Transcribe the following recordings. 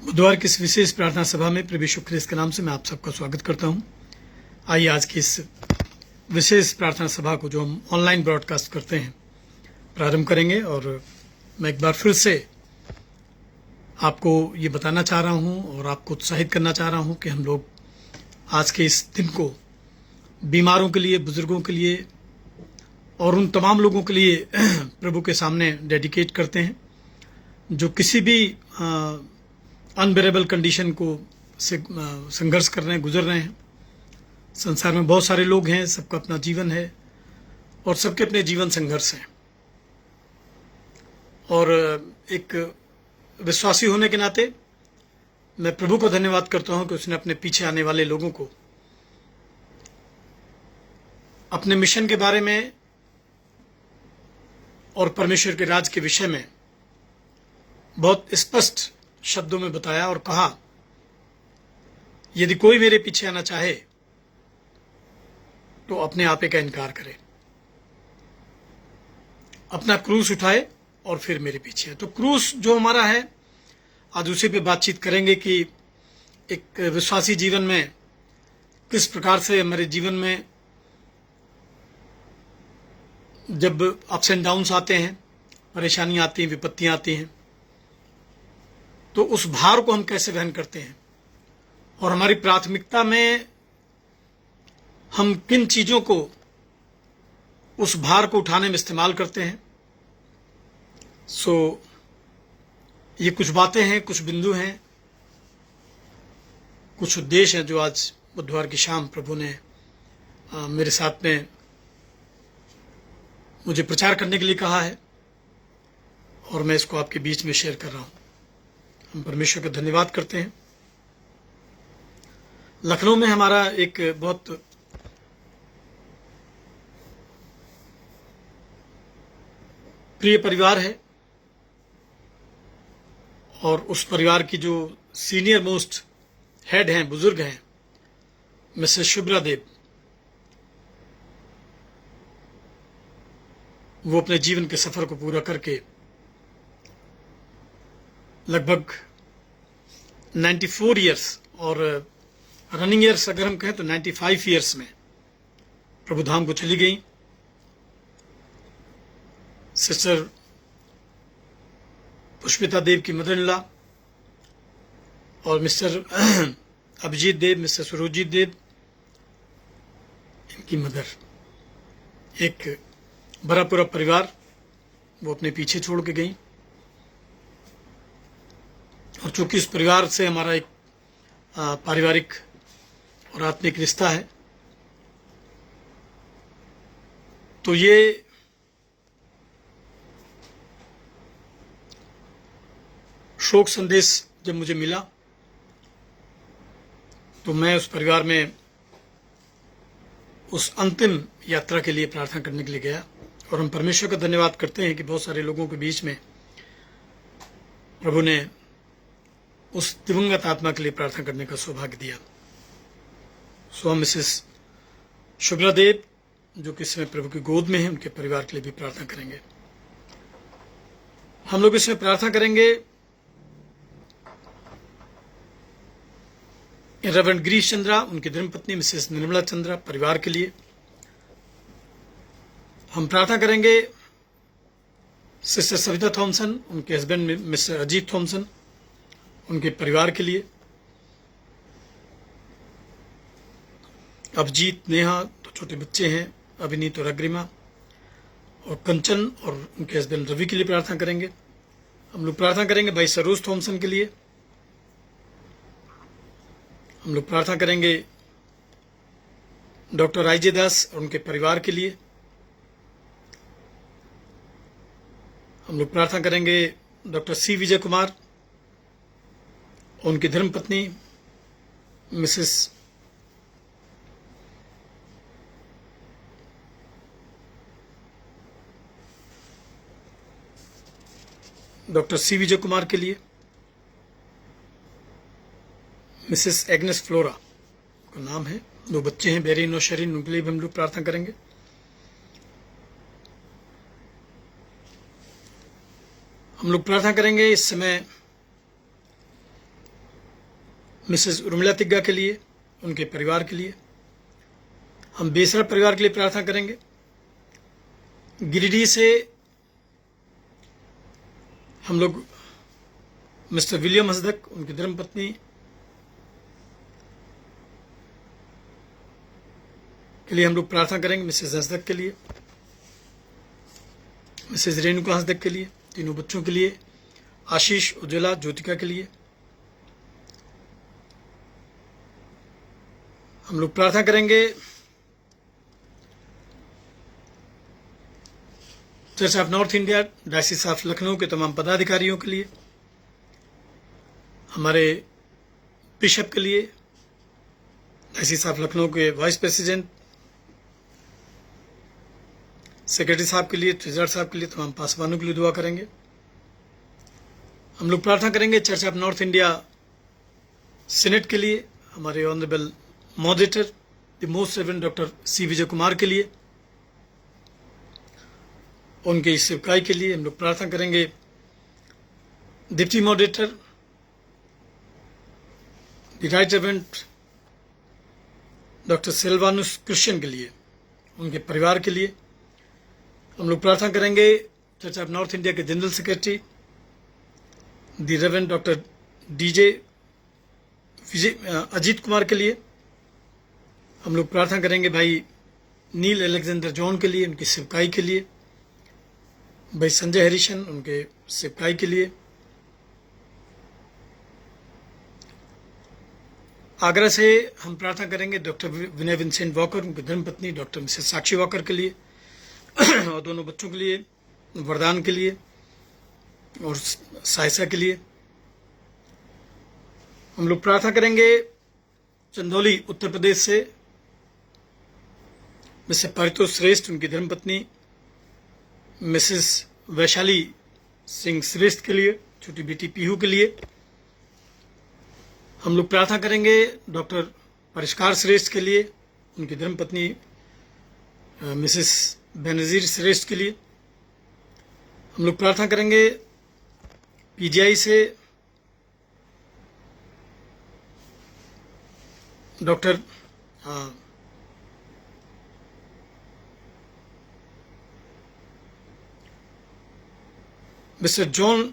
बुधवार की इस विशेष प्रार्थना सभा में प्रभु यीशु ख्रिस्त के नाम से मैं आप सबका स्वागत करता हूं। आइए आज की इस विशेष प्रार्थना सभा को जो हम ऑनलाइन ब्रॉडकास्ट करते हैं प्रारंभ करेंगे। और मैं एक बार फिर से आपको ये बताना चाह रहा हूं और आपको उत्साहित करना चाह रहा हूं कि हम लोग आज के इस दिन को बीमारों के लिए, बुजुर्गों के लिए और उन तमाम लोगों के लिए प्रभु के सामने डेडिकेट करते हैं जो किसी भी अनबेरेबल कंडीशन को से संघर्ष कर रहे हैं, गुजर रहे हैं। संसार में बहुत सारे लोग हैं, सबका अपना जीवन है और सबके अपने जीवन संघर्ष हैं। और एक विश्वासी होने के नाते मैं प्रभु को धन्यवाद करता हूं कि उसने अपने पीछे आने वाले लोगों को अपने मिशन के बारे में और परमेश्वर के राज के विषय में बहुत स्पष्ट शब्दों में बताया और कहा, यदि कोई मेरे पीछे आना चाहे तो अपने आपे का इनकार करे, अपना क्रूस उठाए और फिर मेरे पीछे है। तो क्रूस जो हमारा है, आज उसी पे बातचीत करेंगे कि एक विश्वासी जीवन में किस प्रकार से हमारे जीवन में जब अप्स एंड डाउन्स आते हैं, परेशानियां आती हैं, विपत्तियां आती हैं, तो उस भार को हम कैसे वहन करते हैं और हमारी प्राथमिकता में हम किन चीजों को उस भार को उठाने में इस्तेमाल करते हैं। ये कुछ बातें हैं, कुछ बिंदु हैं, कुछ उद्देश्य हैं जो आज बुधवार की शाम प्रभु ने मेरे साथ में मुझे प्रचार करने के लिए कहा है और मैं इसको आपके बीच में शेयर कर रहा हूं। हम परमेश्वर का धन्यवाद करते हैं। लखनऊ में हमारा एक बहुत प्रिय परिवार है और उस परिवार की जो सीनियर मोस्ट हेड हैं, बुजुर्ग हैं, मिसेस शुभ्रा देव, वो अपने जीवन के सफर को पूरा करके लगभग 94 इयर्स और रनिंग इयर्स अगर हम कहें तो 95 इयर्स में प्रभु धाम को चली गई। सिस्टर पुष्पिता देव की मदर इन लॉ और मिस्टर अभिजीत देव, मिस्टर सुरजीत देव, इनकी मदर, एक बड़ा पूरा परिवार वो अपने पीछे छोड़ के गई। और चूंकि इस परिवार से हमारा एक पारिवारिक और आत्मिक रिश्ता है, तो ये शोक संदेश जब मुझे मिला तो मैं उस परिवार में उस अंतिम यात्रा के लिए प्रार्थना करने के लिए गया। और हम परमेश्वर का धन्यवाद करते हैं कि बहुत सारे लोगों के बीच में प्रभु ने उस दिवंगत आत्मा के लिए प्रार्थना करने का सौभाग्य दिया। हम मिसेस शुभ्रा देव जो कि इस समय प्रभु की गोद में है, उनके परिवार के लिए भी प्रार्थना करेंगे। हम लोग इसमें प्रार्थना करेंगे रेवरेंड गिरीश चंद्रा, उनकी धर्मपत्नी मिसेस निर्मला चंद्रा, परिवार के लिए। हम प्रार्थना करेंगे सिस्टर सविता थॉमसन, उनके हस्बैंड मिस्टर अजीत थॉमसन, उनके परिवार के लिए। अभिजीत, नेहा, तो छोटे बच्चे हैं, अभिनीत और अग्रिमा, और कंचन और उनके हस्बैंड रवि के लिए प्रार्थना करेंगे। हम लोग प्रार्थना करेंगे भाई सरोज थॉमसन के लिए। हम लोग प्रार्थना करेंगे डॉक्टर आईजे दास और उनके परिवार के लिए। हम लोग प्रार्थना करेंगे डॉक्टर सी विजय कुमार, उनकी धर्मपत्नी Mrs doctor C Vijay Kumar के लिए। मिसेस एग्नेस फ्लोरा का नाम है, 2 बच्चे हैं, बेरीन और शरीन, उनके लिए भी हम लोग प्रार्थना करेंगे। हम लोग प्रार्थना करेंगे इस समय मिसेस उर्मिला तिग्गा के लिए, उनके परिवार के लिए। हम बेसरा परिवार के लिए प्रार्थना करेंगे। गिरिडीह से हम लोग मिस्टर विलियम हसदक, उनकी धर्मपत्नी के लिए हम लोग प्रार्थना करेंगे। मिसेस हसदक के लिए, मिसेस रेणुका हसदक के लिए, तीनों बच्चों के लिए, आशीष, उज्ज्वला, ज्योतिका के लिए हम लोग प्रार्थना करेंगे। Church of North India diocese of Lucknow के तमाम पदाधिकारियों के लिए, हमारे बिशप के लिए, डायसिस ऑफ लखनऊ के वाइस प्रेसिडेंट, सेक्रेटरी साहब के लिए, ट्रेजरर साहब के लिए, तमाम पासवानों के लिए दुआ करेंगे। हम लोग प्रार्थना करेंगे church of North India senate के लिए, हमारे honourable moderator the most reverend doctor C Vijay Kumar के लिए, उनके इस सेवकाई के लिए। हम लोग प्रार्थना करेंगे deputy moderator the right reverend doctor Silvanus Christian के लिए, उनके परिवार के लिए। हम लोग प्रार्थना करेंगे चर्च ऑफ नॉर्थ इंडिया के general secretary the reverend doctor DJ Ajit Kumar के लिए। हम लोग प्रार्थना करेंगे भाई नील अलेक्जेंडर जॉन के लिए, उनकी सेवकाई के लिए। भाई संजय हरिशन, उनके सेवकाई के लिए। आगरा से हम प्रार्थना करेंगे डॉक्टर विनय विंसेंट वॉकर, उनकी धर्मपत्नी डॉक्टर मिसेस साक्षी वॉकर के लिए और दोनों बच्चों के लिए, वरदान के लिए और साइसा के लिए। हम लोग प्रार्थना करेंगे चंदौली उत्तर प्रदेश से मिसेस परितोष श्रेष्ठ, उनकी धर्मपत्नी मिसेस वैशाली सिंह श्रेष्ठ के लिए, छोटी बेटी पीहू के लिए। हम लोग प्रार्थना करेंगे डॉक्टर परिष्कार श्रेष्ठ के लिए, उनकी धर्मपत्नी मिसेस बेनजीर श्रेष्ठ के लिए। हम लोग प्रार्थना करेंगे पीजीआई से डॉक्टर मिस्टर जॉन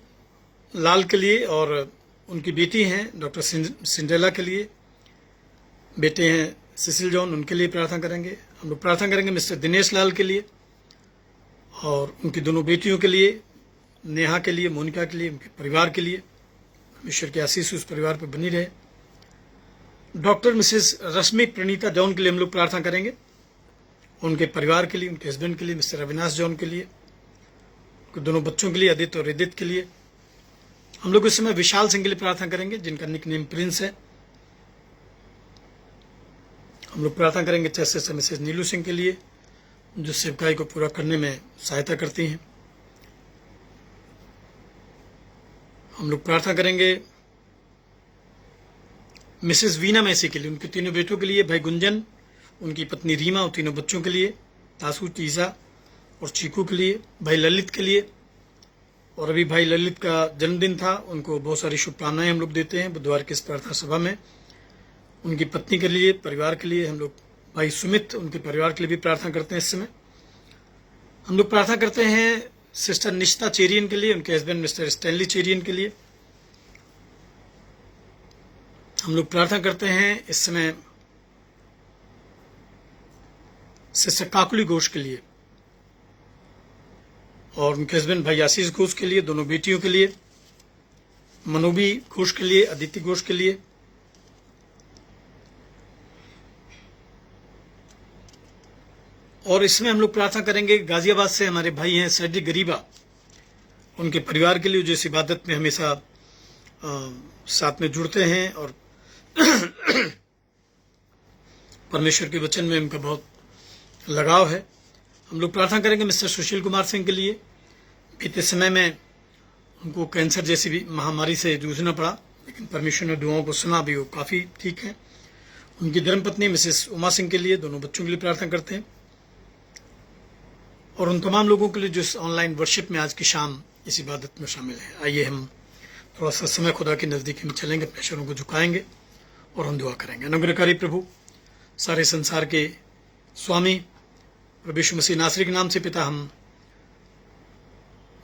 लाल के लिए और उनकी बेटी हैं डॉक्टर सिंड्रेला के लिए, बेटे हैं सिसिल जॉन, उनके लिए प्रार्थना करेंगे। हम लोग प्रार्थना करेंगे मिस्टर दिनेश लाल के लिए और उनकी दोनों बेटियों के लिए, नेहा के लिए, मोनिका के लिए, उनके परिवार के लिए। परमेश्वर की आशीष उस परिवार पर बनी रहे। डॉक्टर मिसेस रश्मि प्रणीता जॉन के लिए हम लोग प्रार्थना करेंगे, उनके परिवार के लिए, उनके हस्बैंड के लिए, मिस्टर अविनाश जॉन के लिए, उनके दोनों बच्चों के लिए, आदित्य और रिदित के लिए। हम लोग इस समय विशाल सिंह के लिए प्रार्थना करेंगे, जिनका निक नेम प्रिंस है। हम लोग प्रार्थना करेंगे चर्च से मिसेस नीलू सिंह के लिए, जो सेवकाई को पूरा करने में सहायता करती हैं। हम लोग प्रार्थना करेंगे मिसेस वीना मैसी के लिए, उनके तीनों बेटों के लिए, भाई गुंजन, उनकी पत्नी रीमा और तीनों बच्चों के लिए, तासू, टीजा और चीकू के लिए, भाई ललित के लिए। और अभी भाई ललित का जन्मदिन था, उनको बहुत सारी शुभकामनाएं हम लोग देते हैं बुधवार की इस प्रार्थना सभा में। उनकी पत्नी के लिए, परिवार के लिए हम लोग भाई सुमित, उनके परिवार के लिए भी प्रार्थना करते हैं। इस समय हम लोग प्रार्थना करते हैं सिस्टर निशिता चेरियन के लिए, उनके हस्बैंड मिस्टर स्टैनली चेरियन के लिए। हम लोग प्रार्थना करते हैं इस समय सिस्टर काकुली घोष के लिए और उनके हस्बैंड भाई आशीष घोष के लिए, दोनों बेटियों के लिए, मनोबी घोष के लिए, अदिति घोष के लिए। और इसमें हम लोग प्रार्थना करेंगे गाजियाबाद से हमारे भाई हैं सैडी गरीबा, उनके परिवार के लिए, जो इस इबादत में हमेशा साथ में जुड़ते हैं और परमेश्वर के वचन में उनका बहुत लगाव है। हम लोग प्रार्थना करेंगे मिस्टर सुशील कुमार सिंह के लिए। बीते समय में उनको कैंसर जैसी भी महामारी से जूझना पड़ा, लेकिन परमेश्वर ने दुआओं को सुना, भी वो काफ़ी ठीक है। उनकी धर्मपत्नी मिसेस उमा सिंह के लिए, दोनों बच्चों के लिए प्रार्थना करते हैं। और उन तमाम लोगों के लिए जो इस ऑनलाइन वर्शिप में आज की शाम इस इबादत में शामिल है। आइए हम थोड़ा सा समय खुदा के नज़दीकी में चलेंगे, अपने शरों को झुकाएंगे और हम दुआ करेंगे। अनुग्रहकारी प्रभु, सारे संसार के स्वामी प्रभु यीशु मसीह नासरी के नाम से पिता, हम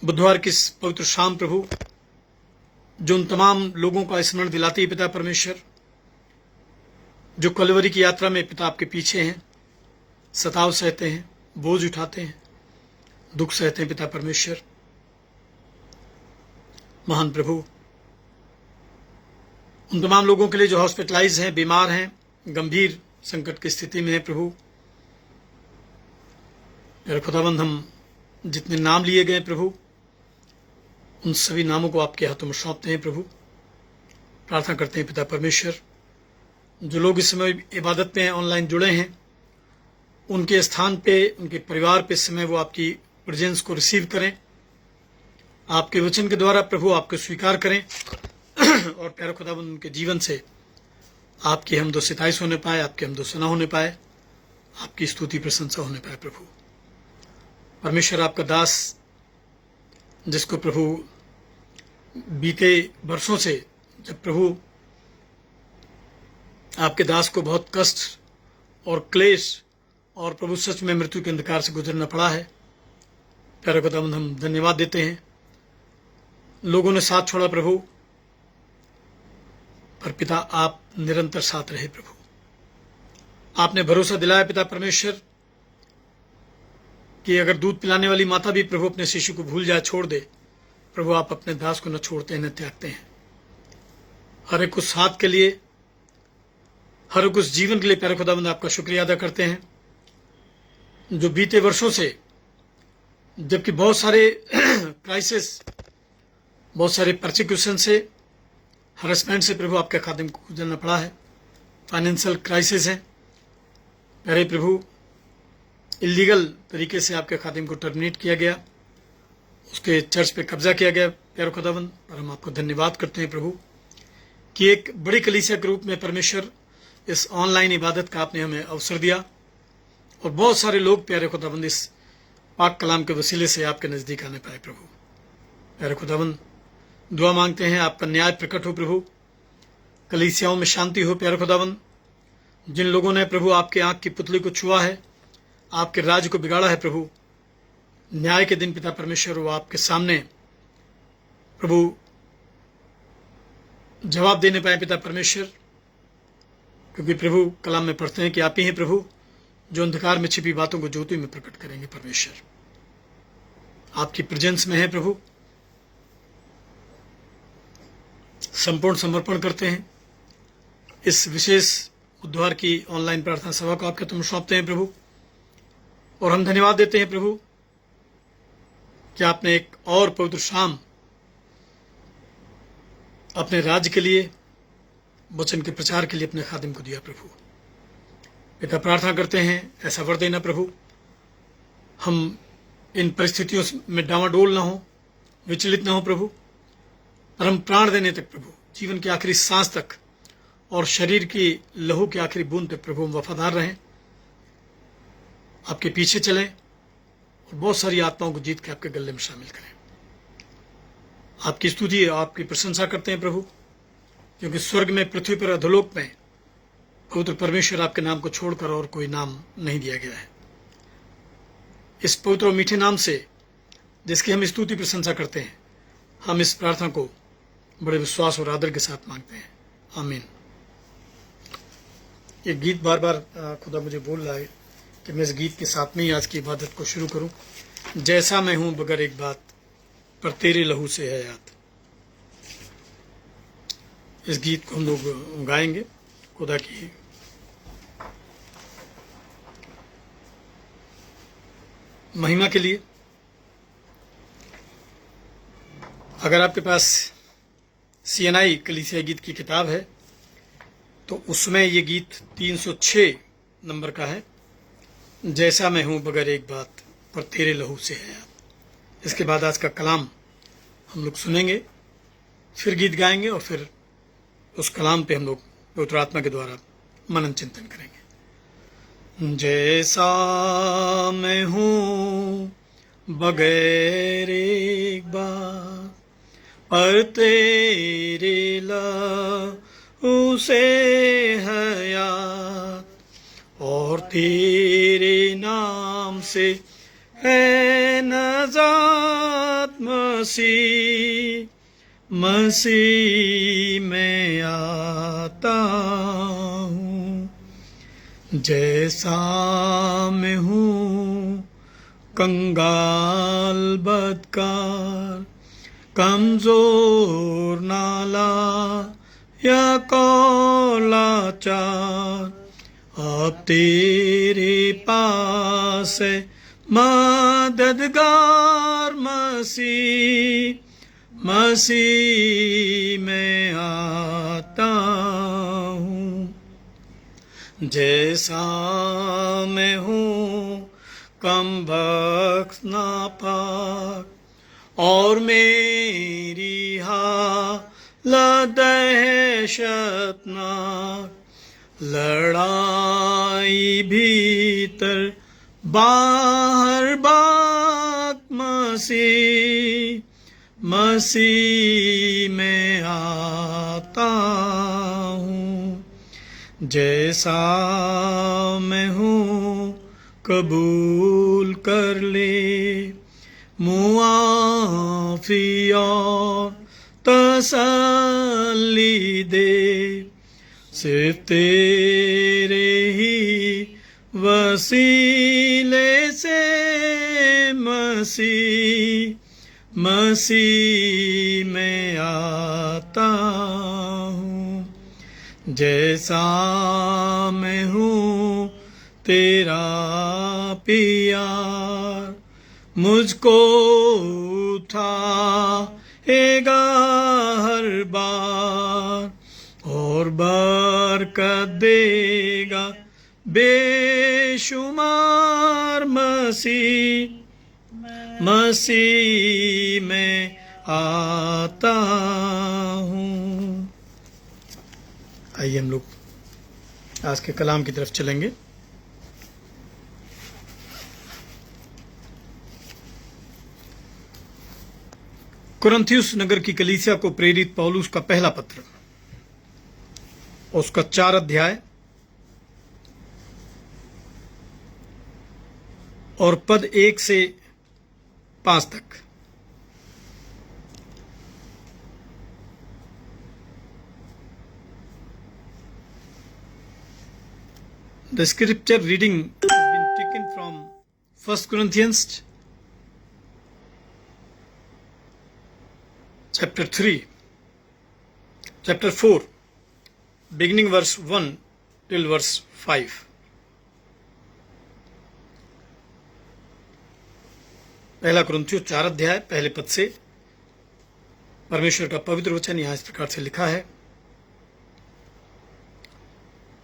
बुधवार की इस पवित्र शाम प्रभु जो उन तमाम लोगों का स्मरण दिलाती है पिता परमेश्वर, जो कलवरी की यात्रा में पिता आपके पीछे हैं, सताव सहते हैं, बोझ उठाते हैं, दुख सहते हैं पिता परमेश्वर। महान प्रभु, उन तमाम लोगों के लिए जो हॉस्पिटलाइज हैं, बीमार हैं, गंभीर संकट की स्थिति में है प्रभु, मेरे खुदाबंद, हम जितने नाम लिए गए प्रभु, उन सभी नामों को आपके हाथों में सौंपते हैं प्रभु। प्रार्थना करते हैं पिता परमेश्वर, जो लोग इस समय इबादत में ऑनलाइन जुड़े हैं, उनके स्थान पे, उनके परिवार पे इस समय वो आपकी प्रेजेंस को रिसीव करें, आपके वचन के द्वारा प्रभु आपको स्वीकार करें और प्यारे खुदाबंद उनके जीवन से आपकी हमदो सिताइश होने पाए, आपकी हमदो सना होने पाए, आपकी स्तुति प्रशंसा होने पाए प्रभु। परमेश्वर, आपका दास जिसको प्रभु बीते वर्षों से, जब प्रभु आपके दास को बहुत कष्ट और क्लेश और प्रभु सच में मृत्यु के अंधकार से गुजरना पड़ा है, प्यारे खुदाबंद हम धन्यवाद देते हैं। लोगों ने साथ छोड़ा प्रभु, पर पिता आप निरंतर साथ रहे प्रभु। आपने भरोसा दिलाया पिता परमेश्वर कि अगर दूध पिलाने वाली माता भी प्रभु अपने शिशु को भूल जाए, छोड़ दे, प्रभु आप अपने दास को न छोड़ते हैं, न त्यागते हैं। हर एक उस हाथ के लिए, हर एक उस जीवन के लिए प्यारे खुदाबंद आपका शुक्रिया अदा करते हैं, जो बीते वर्षों से, जबकि बहुत सारे क्राइसिस, बहुत सारे परसिक्यूशन से, हरेसमेंट से प्रभु आपके खादिम को गुजरना पड़ा है, फाइनेंशियल क्राइसिस है प्यारे प्रभु, इलीगल तरीके से आपके खादिम को टर्मिनेट किया गया, उसके चर्च पे कब्जा किया गया प्यारे खुदाबंद, पर हम आपको धन्यवाद करते हैं प्रभु कि एक बड़ी कलीसिया के रूप में परमेश्वर इस ऑनलाइन इबादत का आपने हमें अवसर दिया और बहुत सारे लोग प्यारे खुदाबंद इस पाक कलाम के वसीले से आपके नज़दीक आने पाए प्रभु। प्यारे खुदाबंद, दुआ मांगते हैं आपका न्याय प्रकट हो प्रभु, कलीसियाओं में शांति हो प्यारे खुदाबंद। जिन लोगों ने प्रभु आपके आंख की पुतली को छुआ है, आपके राज्य को बिगाड़ा है प्रभु, न्याय के दिन पिता परमेश्वर वो आपके सामने प्रभु जवाब देने पाए पिता परमेश्वर, क्योंकि प्रभु कलाम में पढ़ते हैं कि आप ही हैं प्रभु जो अंधकार में छिपी बातों को ज्योति में प्रकट करेंगे। परमेश्वर, आपकी प्रेजेंस में है प्रभु, संपूर्ण समर्पण करते हैं। इस विशेष बुधवार की ऑनलाइन प्रार्थना सभा को आपके तुम सौंपते हैं प्रभु, और हम धन्यवाद देते हैं प्रभु कि आपने एक और पवित्र शाम अपने राज्य के लिए, वचन के प्रचार के लिए अपने खादिम को दिया प्रभु। पिता, प्रार्थना करते हैं ऐसा वर देना प्रभु, हम इन परिस्थितियों में डावाडोल ना हो, विचलित ना हो प्रभु, पर हम प्राण देने तक प्रभु, जीवन की आखिरी सांस तक और शरीर की लहू की आखिरी बूंद तक प्रभु हम वफादार रहें, आपके पीछे चलें और बहुत सारी आत्माओं को जीत के आपके गले में शामिल करें। आपकी स्तुति, आपकी प्रशंसा करते हैं प्रभु, क्योंकि स्वर्ग में, पृथ्वी पर, अधोलोक में पवित्र परमेश्वर आपके नाम को छोड़कर और कोई नाम नहीं दिया गया है। इस पवित्र और मीठे नाम से जिसकी हम स्तुति प्रशंसा करते हैं, हम इस प्रार्थना को बड़े विश्वास और आदर के साथ मांगते हैं, आमीन। ये गीत बार बार खुदा मुझे बोल रहा है कि मैं इस गीत के साथ में ही आज की इबादत को शुरू करूं। जैसा मैं हूं बगैर एक बात, पर तेरे लहू से है याद। इस गीत को हम लोग गाएंगे खुदा की महिमा के लिए। अगर आपके पास CNI कलीसिया गीत की किताब है तो उसमें ये गीत 306 नंबर का है, जैसा मैं हूं बगैर एक बात, पर तेरे लहू से है याद। इसके बाद आज का कलाम हम लोग सुनेंगे, फिर गीत गाएंगे और फिर उस कलाम पे हम लोग पवित्र आत्मा के द्वारा मनन चिंतन करेंगे। जैसा मैं हूं बगैर एक बात, पर तेरे लहू उसे हयात, और तेरे नाम से है नजात मसीह, मसीह में आता हूँ। जैसा मैं हूँ कंगाल बदकार, कमजोर नाला या कौलाचार, अब तेरे पास है मददगार मसीह, मसीह में आता हूँ। जैसा मैं हूँ कमबख्त नापाक, और मेरी हालत दहशतनाक, लड़ाई भीतर बाहर बाक मसीह, मसीह में आता हूँ। जैसा मैं हूँ कबूल कर ले, मुआफ़ी और तसल्ली दे, सिर्फ तेरे ही वसीले से मसीह, मसीह में आता हूँ। जैसा मैं हूँ तेरा प्यार, मुझको उठाएगा हर बार, और बरकत देगा बेशुमार मसीह, मसीह में आता हूँ। आइए हम लोग आज के कलाम की तरफ चलेंगे। कुरिन्थियुस नगर की कलीसिया को प्रेरित पौलुस का पहला पत्र, उसका 4 अध्याय और पद 1 से 5 तक। The scripture reading has been taken from 1 Corinthians chapter 4, beginning verse 1 till verse 5. पहला कुरिन्थियों 4 अध्याय पहले पद से परमेश्वर का पवित्र वचन यहां इस प्रकार से लिखा है।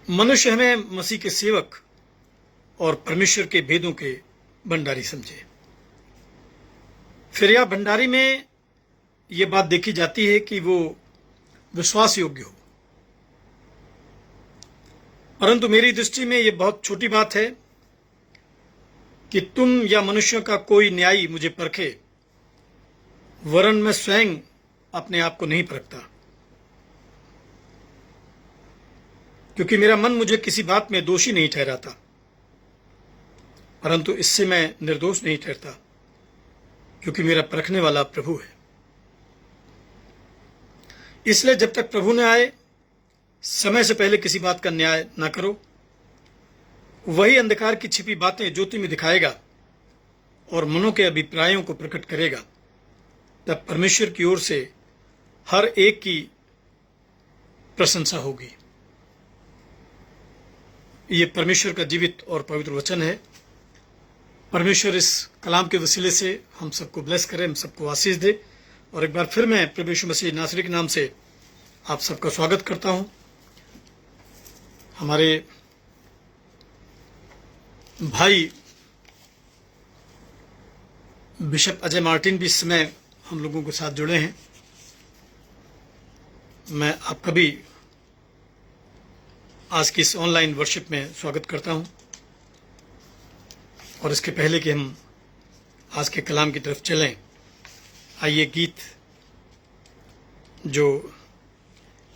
मनुष्य हमें मसीह के सेवक और परमेश्वर के भेदों के भंडारी समझे। फिर यह भंडारी में यह बात देखी जाती है कि वो विश्वास योग्य हो, परंतु मेरी दृष्टि में यह बहुत छोटी बात है कि तुम या मनुष्यों का कोई न्यायी मुझे परखे, वरन मैं स्वयं अपने आप को नहीं परखता, क्योंकि मेरा मन मुझे किसी बात में दोषी नहीं ठहराता, परंतु इससे मैं निर्दोष नहीं ठहरता, क्योंकि मेरा परखने वाला प्रभु है। इसलिए जब तक प्रभु न आए, समय से पहले किसी बात का न्याय न करो। वही अंधकार की छिपी बातें ज्योति में दिखाएगा और मनों के अभिप्रायों को प्रकट करेगा। तब परमेश्वर की ओर से हर एक की प्रशंसा होगी। ये परमेश्वर का जीवित और पवित्र वचन है। परमेश्वर इस कलाम के वसीले से हम सबको ब्लेस करे, हम सबको आशीष दे। और एक बार फिर मैं प्रभु यीशु मसीह नासरी के नाम से आप सबका स्वागत करता हूं। हमारे भाई बिशप अजय मार्टिन भी इस समय हम लोगों के साथ जुड़े हैं। मैं आपका भी आज की इस ऑनलाइन वर्शिप में स्वागत करता हूं। और इसके पहले कि हम आज के कलाम की तरफ चलें, आइए गीत जो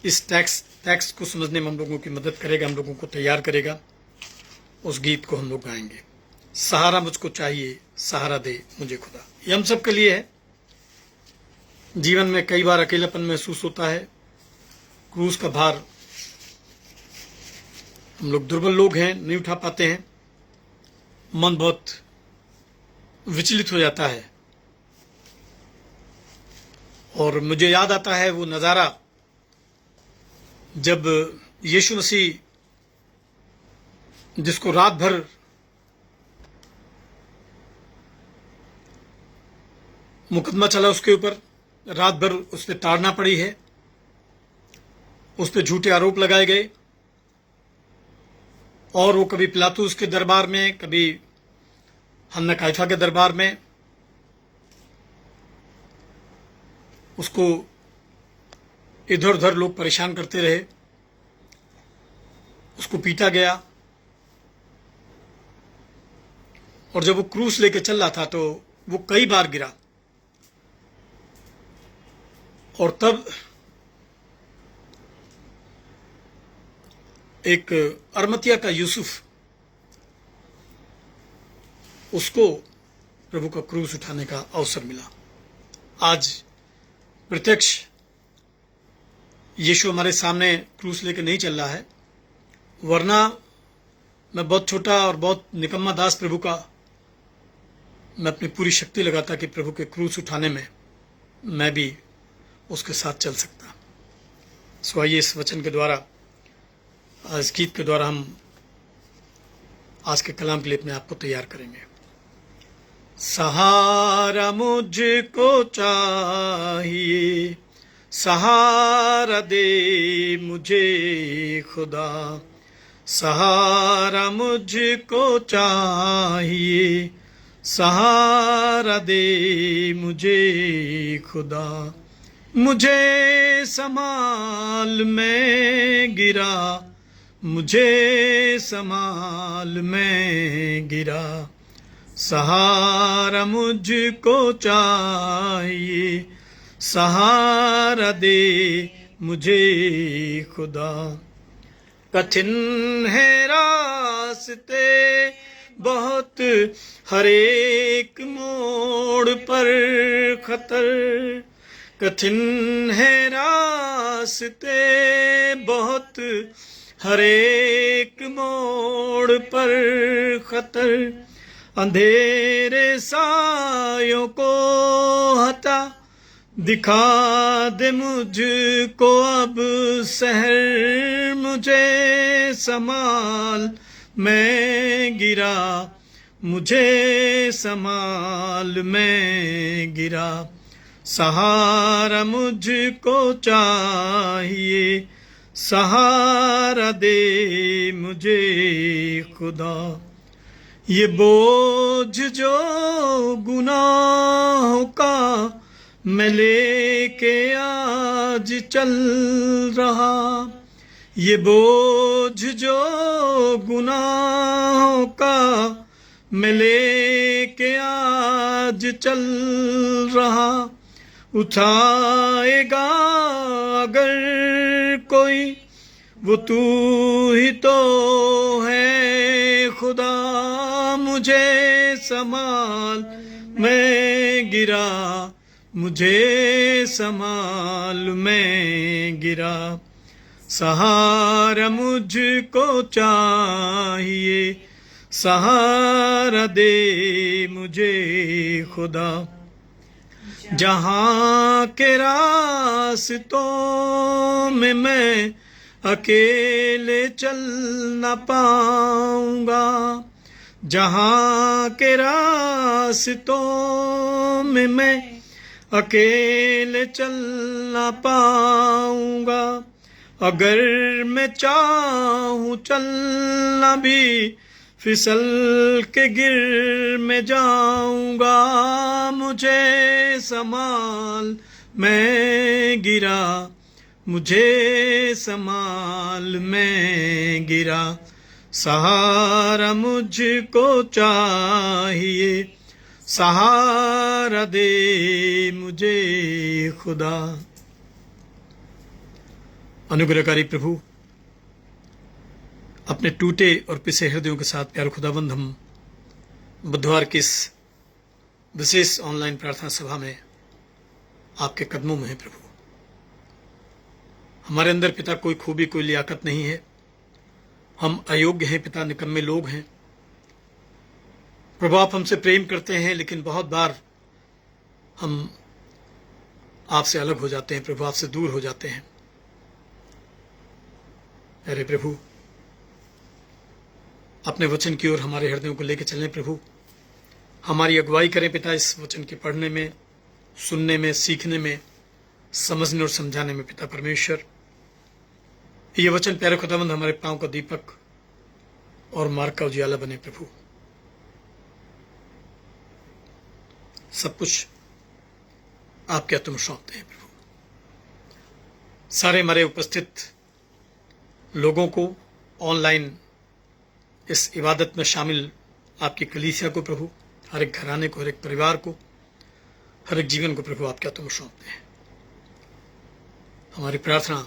इस टैक्स को समझने में हम लोगों की मदद करेगा, हम लोगों को तैयार करेगा। उस गीत को हम लोग गाएंगे, सहारा मुझको चाहिए, सहारा दे मुझे खुदा। ये हम सब के लिए है। जीवन में कई बार अकेलापन महसूस होता है, क्रूस का भार हम लोग दुर्बल लोग हैं, नहीं उठा पाते हैं, मन बहुत विचलित हो जाता है। और मुझे याद आता है वो नज़ारा जब यीशु मसीह, जिसको रात भर मुकदमा चला उसके ऊपर, रात भर उस पर ताड़ना पड़ी है, उस पर झूठे आरोप लगाए गए, और वो कभी पिलातुस के दरबार में, कभी हन्ना काइफा के दरबार में उसको इधर उधर लोग परेशान करते रहे, उसको पीटा गया। और जब वो क्रूस लेके चल रहा था तो वो कई बार गिरा, और तब एक अरमतिया का यूसुफ, उसको प्रभु का क्रूस उठाने का अवसर मिला। आज प्रत्यक्ष यीशु हमारे सामने क्रूस लेके नहीं चल रहा है, वरना मैं बहुत छोटा और बहुत निकम्मा दास प्रभु का, मैं अपनी पूरी शक्ति लगाता कि प्रभु के क्रूस उठाने में मैं भी उसके साथ चल सकता। सो आइए इस वचन के द्वारा, इस गीत के द्वारा हम आज के कलाम के लिए अपने आप को तैयार करेंगे। सहारा मुझको चाहिए, सहारा दे मुझे खुदा, सहारा मुझको चाहिए, सहारा दे मुझे खुदा। मुझे संभाल मैं गिरा, मुझे संभाल मैं गिरा, सहारा मुझको चाहिए, सहारा दे मुझे खुदा। कठिन है रास्ते बहुत, हर एक मोड़ पर खतर, कठिन है रास्ते बहुत, हर एक मोड़ पर खतर। अंधेरे सायों को हटा, दिखा दे मुझको अब शहर, मुझे संभाल मैं गिरा, मुझे संभाल मैं गिरा, सहारा मुझको चाहिए, सहारा दे मुझे खुदा। ये बोझ जो गुनाहों का मैं लेके आज चल रहा, ये बोझ जो गुनाहों का मैं लेके आज चल रहा, उठाएगा अगर कोई वो तू ही तो है खुदा। मुझे संभाल मैं गिरा, मुझे संभाल मैं गिरा, सहारा मुझको चाहिए, सहारा दे मुझे खुदा। जहाँ के रास्तों में मैं अकेले चल न पाऊंगा, जहाँ के रास्तों में मैं अकेले चल न पाऊंगा। अगर मैं चाहूँ चलना भी फिसल के गिर में जाऊंगा, मुझे संभाल मैं गिरा, मुझे संभाल मैं गिरा, सहारा मुझको चाहिए, सहारा दे मुझे खुदा। अनुग्रहकारी प्रभु, अपने टूटे और पिसे हृदयों के साथ प्यारे खुदाबंद, हम बुधवार की इस विशेष ऑनलाइन प्रार्थना सभा में आपके कदमों में है प्रभु। हमारे अंदर पिता कोई खूबी, कोई लियाकत नहीं है। हम अयोग्य हैं पिता, निकम्मे लोग हैं प्रभु। आप हमसे प्रेम करते हैं, लेकिन बहुत बार हम आपसे अलग हो जाते हैं प्रभु, आपसे दूर हो जाते हैं। अरे प्रभु, अपने वचन की ओर हमारे हृदयों को लेकर चलें प्रभु। हमारी अगुवाई करें पिता, इस वचन के पढ़ने में, सुनने में, सीखने में, समझने और समझाने में पिता परमेश्वर। ये वचन प्यारे खुदावंद हमारे पांव का दीपक और मार्ग का उजियाला बने प्रभु। सब कुछ आपके हाथों में सौंपते हैं प्रभु। सारे हमारे उपस्थित लोगों को, ऑनलाइन इस इबादत में शामिल आपकी कलीसिया को प्रभु, हर एक घराने को, हर एक परिवार को, हर एक जीवन को प्रभु आपके हाथों में सौंपते हैं। हमारी प्रार्थना,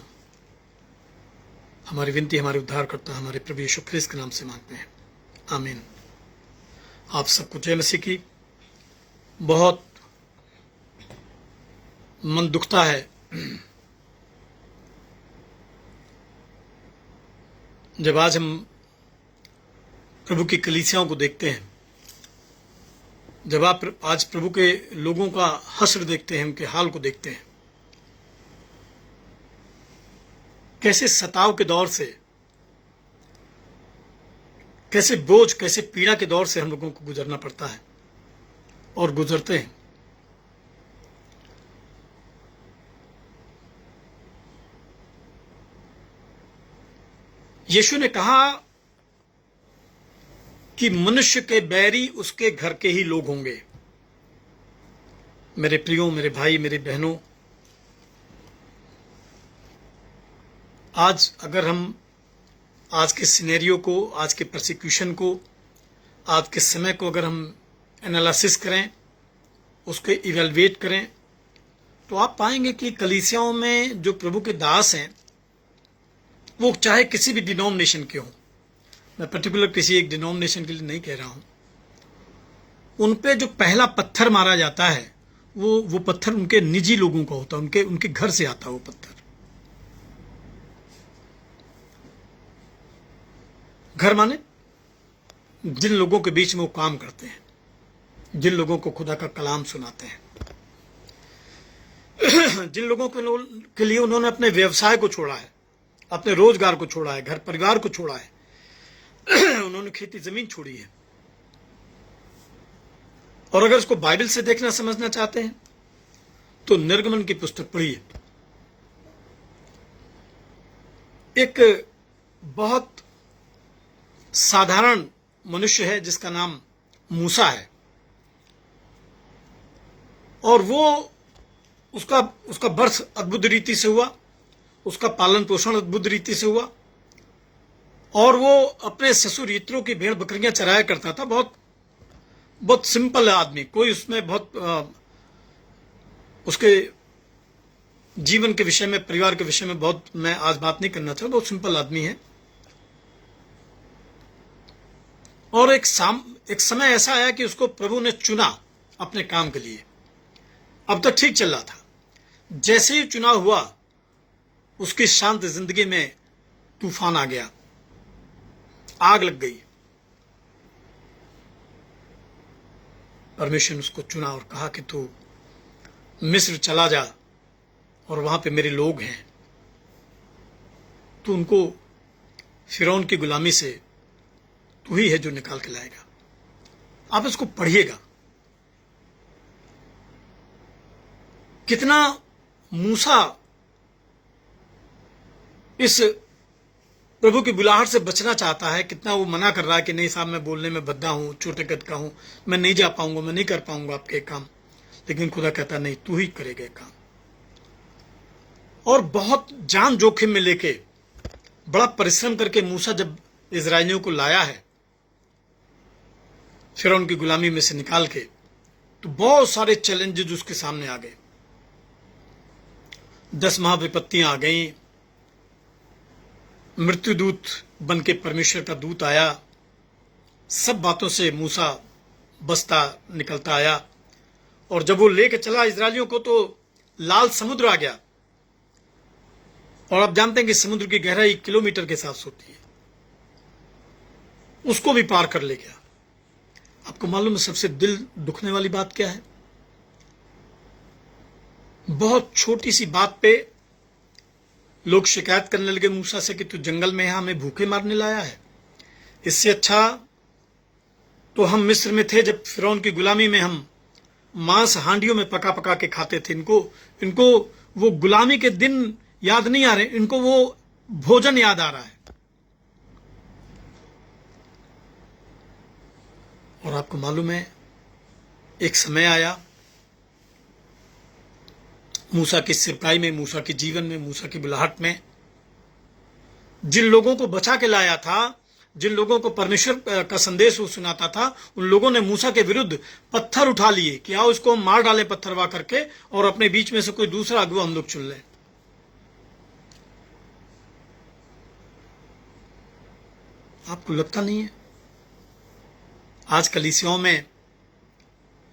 हमारी विनती हमारे उद्धारकर्ता हमारे प्रभु यीशु ख्रिस्त के नाम से मांगते हैं, आमीन। आप सबको जय मसीह की। बहुत मन दुखता है जब आज हम प्रभु की कलीसियाओं को देखते हैं, जब आप आज प्रभु के लोगों का हश्र देखते हैं, उनके हाल को देखते हैं, कैसे सताव के दौर से, कैसे बोझ, कैसे पीड़ा के दौर से हम लोगों को गुजरना पड़ता है और गुजरते हैं। यीशु ने कहा कि मनुष्य के बैरी उसके घर के ही लोग होंगे। मेरे प्रियो, मेरे भाई, मेरी बहनों, आज अगर हम आज के सिनेरियो को, आज के प्रोसिक्यूशन को, आज के समय को अगर हम एनालिसिस करें, उसके इवेलुएट करें, तो आप पाएंगे कि कलीसियाओं में जो प्रभु के दास हैं, वो चाहे किसी भी डिनोमिनेशन के हों, मैं पर्टिकुलर किसी एक डिनोमिनेशन के लिए नहीं कह रहा हूं, उन पे जो पहला पत्थर मारा जाता है वो पत्थर उनके निजी लोगों का होता है, उनके घर से आता है वो पत्थर। घर माने जिन लोगों के बीच में वो काम करते हैं, जिन लोगों को खुदा का कलाम सुनाते हैं, जिन लोगों के लिए उन्होंने अपने व्यवसाय को छोड़ा है, अपने रोजगार को छोड़ा है, घर परिवार को छोड़ा है, उन्होंने खेती जमीन छोड़ी है। और अगर इसको बाइबल से देखना समझना चाहते हैं तो निर्गमन की पुस्तक पढ़िए। एक बहुत साधारण मनुष्य है जिसका नाम मूसा है, और वो उसका बर्थ अद्भुत रीति से हुआ, उसका पालन पोषण अद्भुत रीति से हुआ, और वो अपने ससुर यित्रो की भेड़ बकरियां चराया करता था। बहुत सिंपल आदमी, कोई उसमें बहुत उसके जीवन के विषय में, परिवार के विषय में बहुत मैं आज बात नहीं करना चाहता, बहुत सिंपल आदमी है। और एक समय ऐसा आया कि उसको प्रभु ने चुना अपने काम के लिए। अब तक ठीक चल रहा था, जैसे ही चुनाव हुआ उसकी शांत जिंदगी में तूफान आ गया, आग लग गई। परमेश्वर ने उसको चुना और कहा कि तू मिस्र चला जा और वहां पे मेरे लोग हैं, तू उनको फिरौन की गुलामी से तू ही है जो निकाल के लाएगा। आप इसको पढ़िएगा, कितना मूसा इस प्रभु की बुलाहट से बचना चाहता है, कितना वो मना कर रहा है कि नहीं साहब, मैं बोलने में भद्दा हूं, छोटे कद का हूं, मैं नहीं जा पाऊंगा, मैं नहीं कर पाऊंगा आपके काम। लेकिन खुदा कहता नहीं, तू ही करेगा काम। और बहुत जान जोखिम में लेके, बड़ा परिश्रम करके मूसा जब इजराइलियों को लाया है फिरौन की गुलामी में से निकाल के, तो बहुत सारे चैलेंजेस उसके सामने आ गए। 10 महाविपत्तियां आ गई, मृत्युदूत बन के परमेश्वर का दूत आया, सब बातों से मूसा बचता निकलता आया, और जब वो लेके चला इजरायलियों को तो लाल समुद्र आ गया। और आप जानते हैं कि समुद्र की गहराई किलोमीटर के हिसाब से होती है, उसको भी पार कर ले गया। आपको मालूम है सबसे दिल दुखने वाली बात क्या है? बहुत छोटी सी बात पे लोग शिकायत करने लगे मूसा से कि तू जंगल में हमें भूखे मारने लाया है। इससे अच्छा तो हम मिस्र में थे, जब फिरौन की गुलामी में हम मांस हांडियों में पका पका के खाते थे। इनको वो गुलामी के दिन याद नहीं आ रहे, इनको वो भोजन याद आ रहा है। और आपको मालूम है एक समय आया मूसा की सिपाही में, मूसा के जीवन में, मूसा की बुलाहट में, जिन लोगों को बचा के लाया था, जिन लोगों को परमेश्वर का संदेश वो सुनाता था, उन लोगों ने मूसा के विरुद्ध पत्थर उठा लिए कि आओ इसको हम मार डालें पत्थरवा करके, और अपने बीच में से कोई दूसरा अगुवा हम लोग चुन लें। आपको लगता नहीं है आज कलीसियाओं में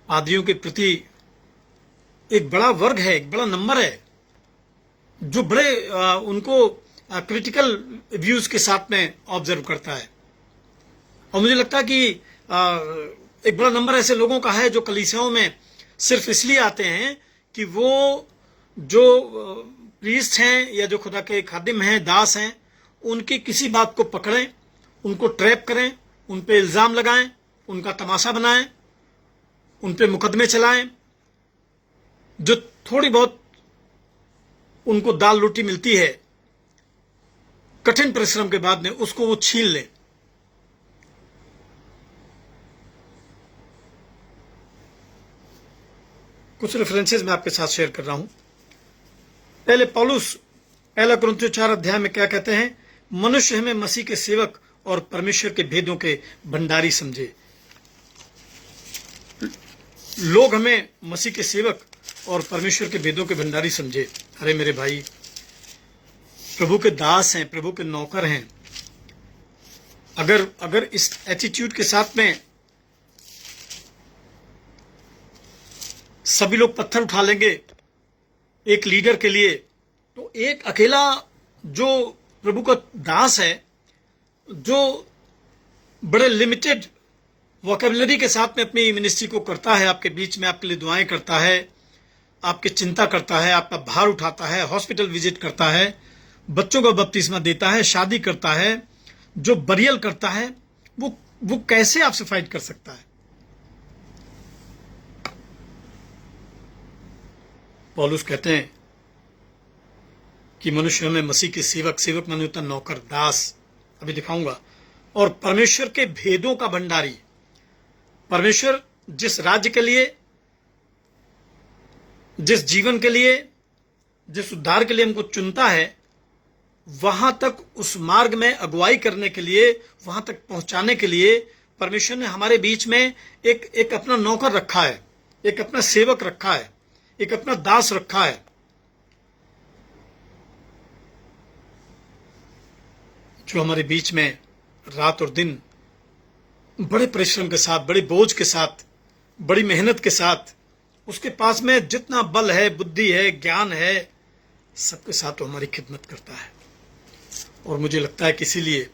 पादरियों के प्रति एक बड़ा वर्ग है, एक बड़ा नंबर है जो बड़े उनको क्रिटिकल व्यूज के साथ में ऑब्जर्व करता है। और मुझे लगता है कि एक बड़ा नंबर ऐसे लोगों का है जो कलीसियाओं में सिर्फ इसलिए आते हैं कि वो जो प्रीस्ट हैं या जो खुदा के खादिम हैं, दास हैं, उनकी किसी बात को पकड़ें, उनको ट्रैप करें, उन पे इल्जाम लगाएं, उनका तमाशा बनाएं, उन पे मुकदमे चलाएं, जो थोड़ी बहुत उनको दाल रोटी मिलती है कठिन परिश्रम के बाद में, उसको वो छीन ले। कुछ रेफरेंसेस मैं आपके साथ शेयर कर रहा हूं। पहले पौलुस पहला कुरिन्थियों 4 अध्याय में क्या कहते हैं? मनुष्य हमें मसीह के सेवक और परमेश्वर के भेदों के भंडारी समझे। लोग हमें मसीह के सेवक और परमेश्वर के भेदों के भंडारी समझे। अरे मेरे भाई, प्रभु के दास हैं, प्रभु के नौकर हैं। अगर इस एटीट्यूड के साथ में सभी लोग पत्थर उठा लेंगे एक लीडर के लिए, तो एक अकेला जो प्रभु का दास है, जो बड़े लिमिटेड वोकेबलरी के साथ में अपनी मिनिस्ट्री को करता है, आपके बीच में आपके लिए दुआएं करता है, आपकी चिंता करता है, आपका भार उठाता है, हॉस्पिटल विजिट करता है, बच्चों को बपतिस्मा देता है, शादी करता है, जो बरियल करता है, वो कैसे आपसे फाइट कर सकता है? पौलुस कहते हैं कि मनुष्य में मसीह के सेवक, सेवक माने होता नौकर, दास, अभी दिखाऊंगा, और परमेश्वर के भेदों का भंडारी। परमेश्वर जिस राज्य के लिए, जिस जीवन के लिए, जिस उद्धार के लिए हमको चुनता है, वहां तक, उस मार्ग में अगुवाई करने के लिए, वहां तक पहुंचाने के लिए परमेश्वर ने हमारे बीच में एक अपना नौकर रखा है, एक अपना सेवक रखा है, एक अपना दास रखा है, जो हमारे बीच में रात और दिन बड़े परिश्रम के साथ, बड़े बोझ के साथ, बड़ी मेहनत के साथ, उसके पास में जितना बल है, बुद्धि है, ज्ञान है, सबके साथ वो हमारी खिदमत करता है। और मुझे लगता है कि इसीलिए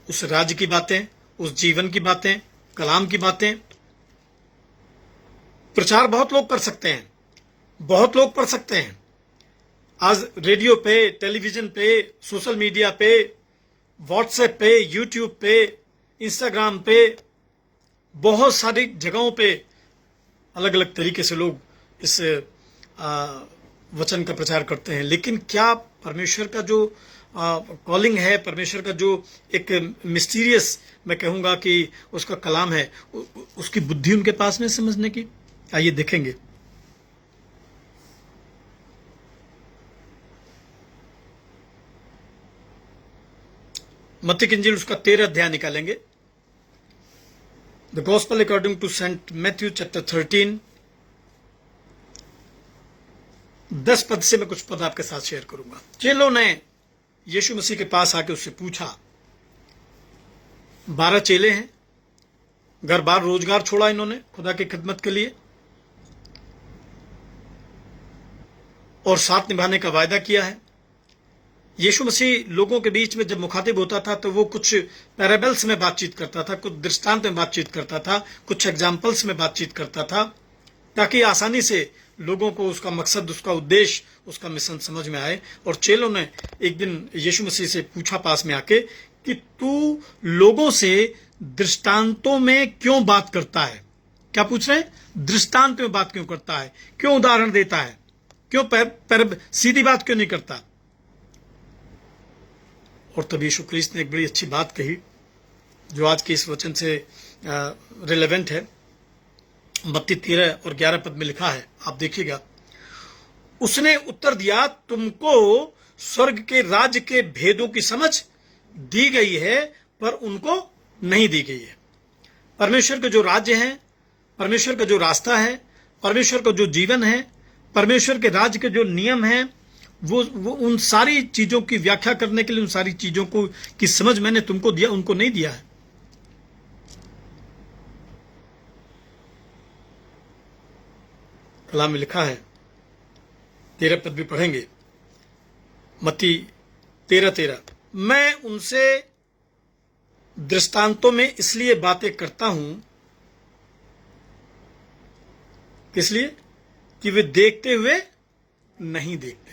उस राज्य की बातें, उस जीवन की बातें, कलाम की बातें प्रचार बहुत लोग कर सकते हैं, बहुत लोग पढ़ सकते हैं। आज रेडियो पे, टेलीविजन पे, सोशल मीडिया पे, व्हाट्सएप पे, यूट्यूब पे, इंस्टाग्राम पे, बहुत सारी जगहों पे अलग अलग तरीके से लोग इस वचन का प्रचार करते हैं। लेकिन क्या परमेश्वर का जो कॉलिंग है, परमेश्वर का जो एक मिस्टीरियस, मैं कहूँगा कि उसका कलाम है, उसकी बुद्धि उनके पास में समझने की? आइए देखेंगे। मत्ती की इंजील उसका 13 अध्याय निकालेंगे। The gospel according to Saint Matthew chapter 13, 10 पद से मैं कुछ पद आपके साथ शेयर करूंगा। चेलों ने यीशु मसीह के पास आके उससे पूछा, 12 चेले हैं, घर बार रोजगार छोड़ा इन्होंने खुदा की खिदमत के लिए और साथ निभाने का वायदा किया है। यीशु मसीह लोगों के बीच में जब मुखातिब होता था तो वो कुछ पैराबल्स में बातचीत करता था, कुछ दृष्टांत में बातचीत करता था, कुछ एग्जाम्पल्स में बातचीत करता था, ताकि आसानी से लोगों को उसका मकसद, उसका उद्देश्य, उसका मिशन समझ में आए। और चेलों ने एक दिन यीशु मसीह से पूछा पास में आके कि तू लोगों से दृष्टांतों में क्यों बात करता है? क्या पूछ रहे हैं? दृष्टांत में बात क्यों करता है, क्यों उदाहरण देता है, क्यों सीधी बात क्यों नहीं करता? और तब यीशु क्रिस्त ने एक बड़ी अच्छी बात कही जो आज के इस वचन से रिलेवेंट है। मत्ती 13 और 11 पद में लिखा है, आप देखिएगा। उसने उत्तर दिया, तुमको स्वर्ग के राज्य के भेदों की समझ दी गई है पर उनको नहीं दी गई है। परमेश्वर का जो राज्य है, परमेश्वर का जो रास्ता है, परमेश्वर का जो जीवन है, परमेश्वर के राज्य के जो नियम हैं, वो उन सारी चीजों की व्याख्या करने के लिए, उन सारी चीजों को की समझ मैंने तुमको दिया, उनको नहीं दिया है। कलाम में लिखा है, 13 पद भी पढ़ेंगे, मत्ती 13:13, मैं उनसे दृष्टांतों में इसलिए बातें करता हूं, इसलिए कि वे देखते हुए नहीं देखते,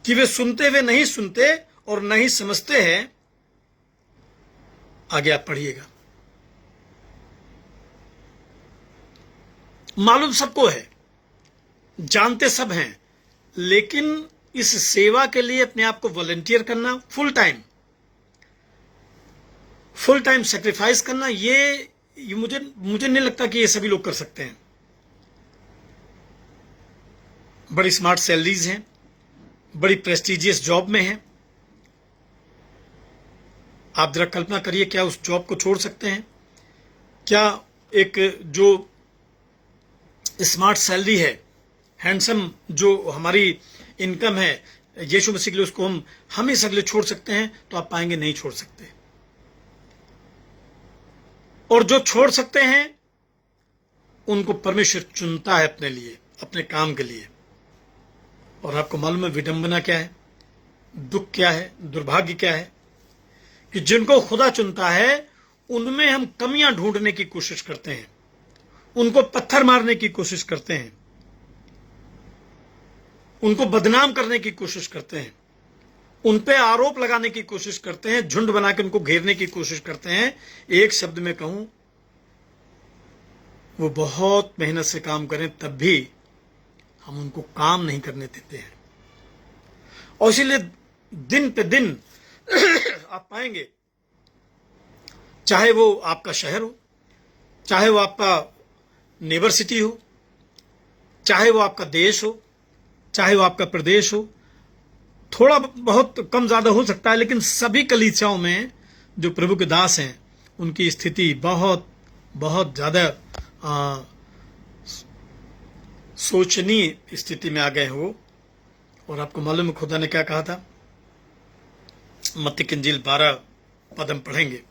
कि वे सुनते हुए नहीं सुनते और नहीं समझते हैं। आगे आप पढ़िएगा। मालूम सबको है, जानते सब हैं, लेकिन इस सेवा के लिए अपने आप को वॉलंटियर करना, फुल टाइम सेक्रीफाइस करना, ये मुझे नहीं लगता कि ये सभी लोग कर सकते हैं। बड़ी स्मार्ट सैलरीज हैं, बड़ी प्रेस्टिजियस जॉब में हैं। आप जरा कल्पना करिए, क्या उस जॉब को छोड़ सकते हैं? क्या एक जो स्मार्ट सैलरी है, हैंडसम जो हमारी इनकम है यीशु मसीह के लिए, उसको हम हमेशा के लिए छोड़ सकते हैं? तो आप पाएंगे नहीं छोड़ सकते। और जो छोड़ सकते हैं उनको परमेश्वर चुनता है अपने लिए, अपने काम के लिए। और आपको मालूम है विडंबना क्या है, दुख क्या है, दुर्भाग्य क्या है कि जिनको खुदा चुनता है उनमें हम कमियां ढूंढने की कोशिश करते हैं, उनको पत्थर मारने की कोशिश करते हैं, उनको बदनाम करने की कोशिश करते हैं, उन पे आरोप लगाने की कोशिश करते हैं, झुंड बना के उनको घेरने की कोशिश करते हैं। एक शब्द में कहूं, वो बहुत मेहनत से काम करें तब भी हम उनको काम नहीं करने देते हैं। और इसीलिए दिन पे दिन आप पाएंगे, चाहे वो आपका शहर हो, चाहे वो आपका नेबर सिटी हो, चाहे वो आपका देश हो, चाहे वो आपका प्रदेश हो, थोड़ा बहुत कम ज्यादा हो सकता है, लेकिन सभी कलीसियाओं में जो प्रभु के दास हैं उनकी स्थिति बहुत बहुत ज्यादा सोचनीय स्थिति में आ गए हो। और आपको मालूम है खुदा ने क्या कहा था? मत्ती की इंजील 12 पद हम पढ़ेंगे।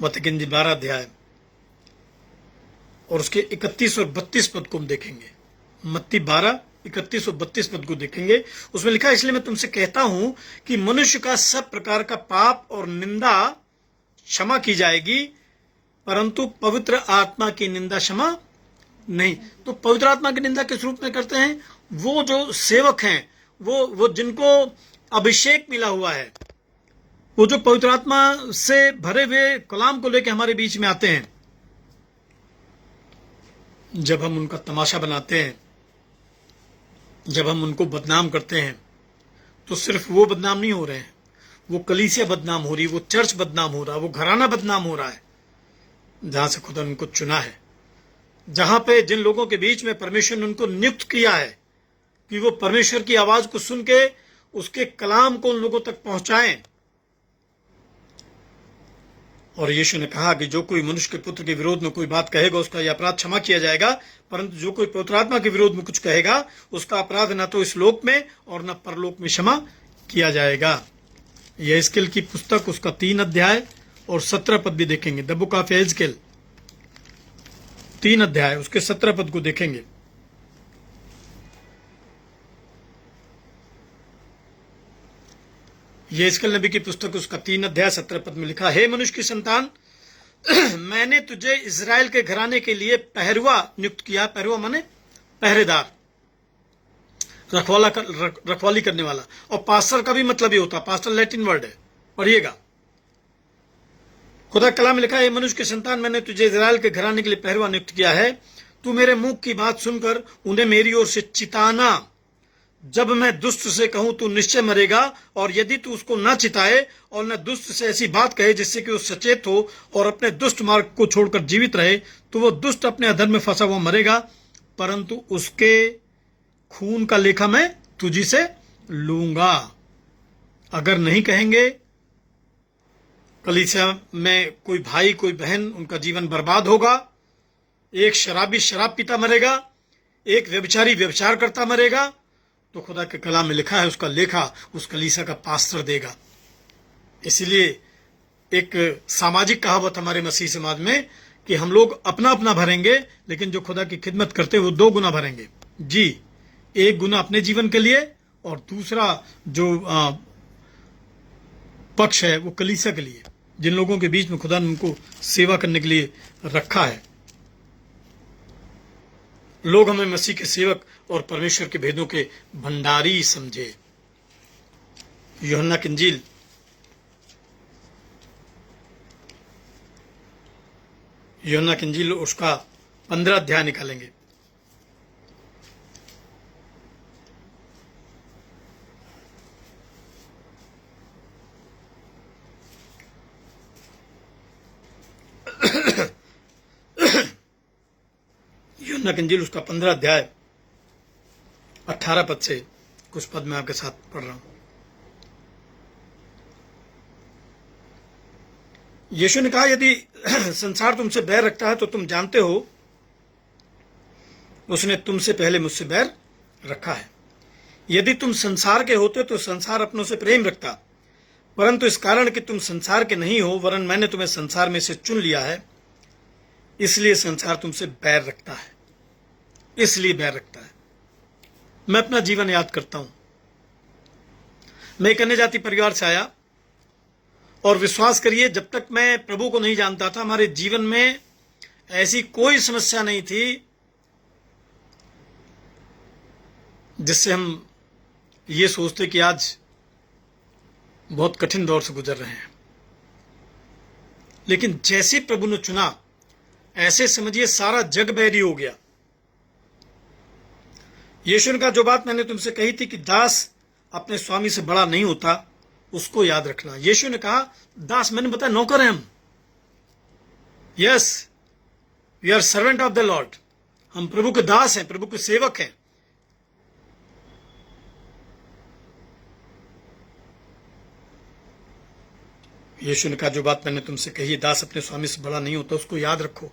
मत्ती की इंजील 12 अध्याय और उसके 31 और 32 पद को हम देखेंगे। मत्ती 12 31 और 32 पद को देखेंगे। उसमें लिखा है, इसलिए मैं तुमसे कहता हूं कि मनुष्य का सब प्रकार का पाप और निंदा क्षमा की जाएगी, परंतु पवित्र आत्मा की निंदा क्षमा नहीं। तो पवित्र आत्मा की निंदा किस रूप में करते हैं? वो जो सेवक हैं, वो जिनको अभिषेक मिला हुआ है, वो जो पवित्र आत्मा से भरे हुए कलाम को लेकर हमारे बीच में आते हैं, जब हम उनका तमाशा बनाते हैं, जब हम उनको बदनाम करते हैं, तो सिर्फ वो बदनाम नहीं हो रहे हैं, वो कलीसिया बदनाम हो रही है, वो चर्च बदनाम हो रहा है, वो घराना बदनाम हो रहा है, जहां से खुदा उनको चुना है, जहां पे जिन लोगों के बीच में परमेश्वर ने उनको नियुक्त किया है कि वो परमेश्वर की आवाज को सुन के उसके कलाम को उन लोगों तक पहुंचाएं। और यीशु ने कहा कि जो कोई मनुष्य के पुत्र के विरोध में कोई बात कहेगा उसका यह अपराध क्षमा किया जाएगा, परंतु जो कोई पवित्र आत्मा के विरोध में कुछ कहेगा उसका अपराध न तो इस लोक में और न परलोक में क्षमा किया जाएगा। यह एजकेल की पुस्तक, उसका 3 अध्याय और 17 पद भी देखेंगे। द बुक ऑफ एजकेल 3 अध्याय उसके 17 पद को देखेंगे। ये एजकेल नबी की पुस्तक, उसका 3 अध्याय 17 पद में लिखा, हे मनुष्य की संतान, मैंने तुझे इजराइल के घराने के लिए पहरुआ नियुक्त किया। पहरुआ माने पहरेदार, रखवाली करने वाला। और पास्टर का भी मतलब ये होता है, पास्टर लैटिन वर्ड है, पढ़िएगा। खुदा कलाम में लिखा है, मनुष्य के संतान, मैंने तुझे इजराइल के घराने के लिए पहरुआ नियुक्त किया है। तू मेरे मुंह की बात सुनकर उन्हें मेरी ओर से चिताना। जब मैं दुष्ट से कहूं तू निश्चय मरेगा, और यदि तू उसको न चिताए और न दुष्ट से ऐसी बात कहे जिससे कि वो सचेत हो और अपने दुष्ट मार्ग को छोड़कर जीवित रहे, तो वो दुष्ट अपने अधर्म में फंसा हुआ मरेगा, परंतु उसके खून का लेखा मैं तुझी से लूंगा। अगर नहीं कहेंगे, कलीसिया में कोई भाई कोई बहन, उनका जीवन बर्बाद होगा। एक शराबी शराब पीता मरेगा, एक व्यभिचारी व्यभिचार करता मरेगा, तो खुदा के कलाम में लिखा है उसका लेखा उस कलीसिया का पास्टर देगा। इसलिए एक सामाजिक कहावत हमारे मसीह समाज में कि हम लोग अपना अपना भरेंगे, लेकिन जो खुदा की खिदमत करते हैं वो 2 गुना भरेंगे। जी, 1 गुना अपने जीवन के लिए और दूसरा जो पक्ष है वो कलीसिया के लिए, जिन लोगों के बीच में खुदा ने उनको सेवा करने के लिए रखा है। लोग हमें मसीह के सेवक और परमेश्वर के भेदों के भंडारी समझे। यूहन्ना की इंजील उसका 15 अध्याय निकालेंगे। यूहन्ना की इंजील उसका 15 अध्याय 18 पद से कुछ पद मैं आपके साथ पढ़ रहा हूं। यीशु ने कहा, यदि संसार तुमसे बैर रखता है तो तुम जानते हो उसने तुमसे पहले मुझसे बैर रखा है। यदि तुम संसार के होते तो संसार अपनों से प्रेम रखता, परंतु इस कारण कि तुम संसार के नहीं हो, वरन मैंने तुम्हें संसार में से चुन लिया है, इसलिए संसार तुमसे बैर रखता है। इसलिए बैर रखता है। मैं अपना जीवन याद करता हूं। मैं एक अन्य जाति परिवार से आया, और विश्वास करिए, जब तक मैं प्रभु को नहीं जानता था, हमारे जीवन में ऐसी कोई समस्या नहीं थी जिससे हम ये सोचते कि आज बहुत कठिन दौर से गुजर रहे हैं। लेकिन जैसे प्रभु ने चुना, ऐसे समझिए सारा जग बैरी हो गया। यीशु ने कहा, जो बात मैंने तुमसे कही थी कि दास अपने स्वामी से बड़ा नहीं होता, उसको याद रखना। यीशु ने कहा, दास मैंने बताया नौकर हैं हम। Yes, we are servant of the Lord. हम प्रभु के दास हैं, प्रभु के सेवक हैं। यीशु ने कहा, जो बात मैंने तुमसे कही, दास अपने स्वामी से बड़ा नहीं होता, उसको याद रखो।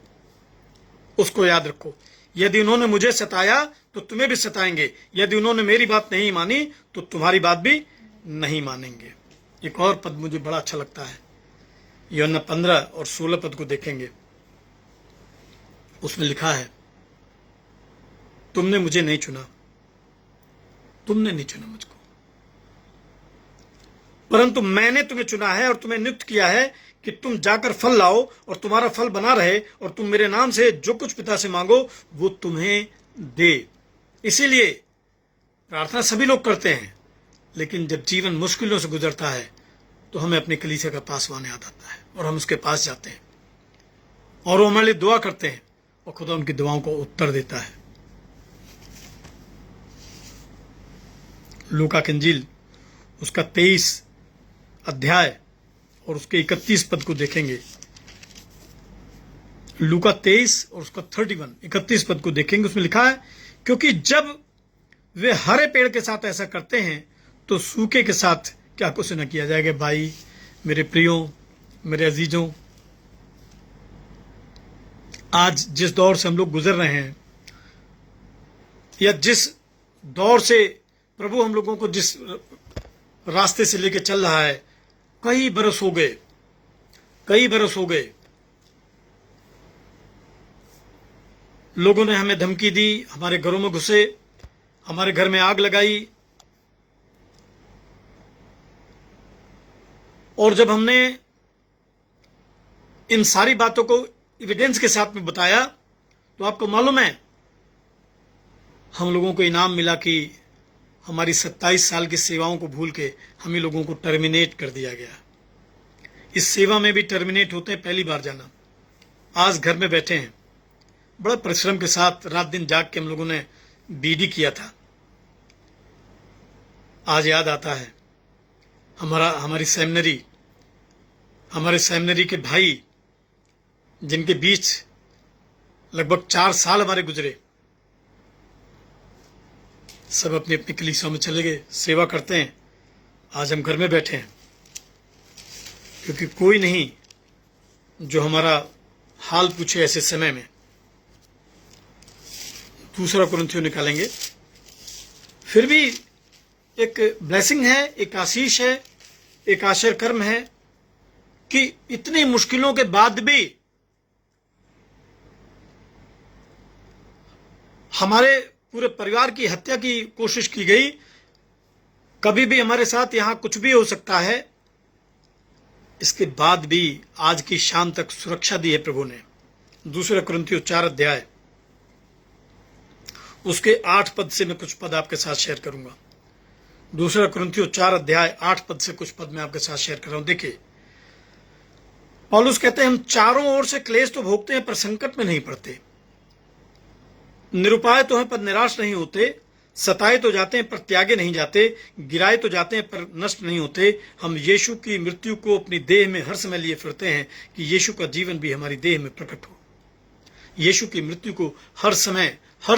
उसको याद रखो। यदि उन्होंने मुझे सताया तो तुम्हें भी सताएंगे, यदि उन्होंने मेरी बात नहीं मानी तो तुम्हारी बात भी नहीं मानेंगे। एक और पद मुझे बड़ा अच्छा लगता है, यूहन्ना 15 और 16 पद को देखेंगे। उसमें लिखा है, तुमने मुझे नहीं चुना, तुमने नहीं चुना मुझको, परंतु मैंने तुम्हें चुना है और तुम्हें नियुक्त किया है कि तुम जाकर फल लाओ और तुम्हारा फल बना रहे, और तुम मेरे नाम से जो कुछ पिता से मांगो वो तुम्हें दे। इसीलिए प्रार्थना सभी लोग करते हैं, लेकिन जब जीवन मुश्किलों से गुजरता है तो हमें अपने कलीसिया का पासवान याद आता है और हम उसके पास जाते हैं और वो हमारे लिए दुआ करते हैं और खुदा उनकी दुआओं को उत्तर देता है। लूका की इंजील उसका 23 अध्याय और उसके 31 पद को देखेंगे। लूका 23 और उसका 31 पद को देखेंगे। उसमें लिखा है, क्योंकि जब वे हरे पेड़ के साथ ऐसा करते हैं तो सूखे के साथ क्या कुछ न किया जाएगा। भाई मेरे प्रियो, मेरे अजीजों, आज जिस दौर से हम लोग गुजर रहे हैं, या जिस दौर से प्रभु हम लोगों को जिस रास्ते से लेके चल रहा है, कई बरस हो गए, कई बरस हो गए। लोगों ने हमें धमकी दी, हमारे घरों में घुसे, हमारे घर में आग लगाई, और जब हमने इन सारी बातों को एविडेंस के साथ में बताया, तो आपको मालूम है हम लोगों को इनाम मिला कि हमारी 27 साल की सेवाओं को भूल के हम ही लोगों को टर्मिनेट कर दिया गया। इस सेवा में भी टर्मिनेट होते हैं, पहली बार जाना। आज घर में बैठे हैं, बड़ा परिश्रम के साथ रात दिन जाग के हम लोगों ने बीडी किया था। आज याद आता है हमारे सेमिनरी के भाई, जिनके बीच लगभग 4 साल हमारे गुजरे, सब अपनी अपनी कलीसियाओं में चले गए, सेवा करते हैं। आज हम घर में बैठे हैं, क्योंकि कोई नहीं जो हमारा हाल पूछे ऐसे समय में। दूसरा कुरिन्थियों निकालेंगे। फिर भी एक ब्लेसिंग है, एक आशीष है, एक आश्चर्य कर्म है कि इतनी मुश्किलों के बाद भी हमारे पूरे परिवार की हत्या की कोशिश की गई। कभी भी हमारे साथ यहां कुछ भी हो सकता है, इसके बाद भी आज की शाम तक सुरक्षा दी है प्रभु ने। दूसरा कुरिन्थियों 4 अध्याय उसके 8 पद से मैं कुछ पद आपके साथ शेयर करूंगा। दूसरा कुरिन्थियों 4 अध्याय 8 पद से कुछ पद मैं आपके साथ शेयर कर रहा हूं। देखिए, पौलुस कहते हैं, हम चारों ओर से क्लेश तो भोगते हैं पर संकट में नहीं पड़ते, निरुपाय तो हैं पर निराश नहीं होते, सताए तो जाते हैं पर त्यागे नहीं जाते, गिराए तो जाते हैं पर नष्ट नहीं होते। हम यीशु की मृत्यु को अपनी देह में हर समय लिए फिरते हैं कि यीशु का जीवन भी हमारी देह में प्रकट हो। यीशु की मृत्यु को हर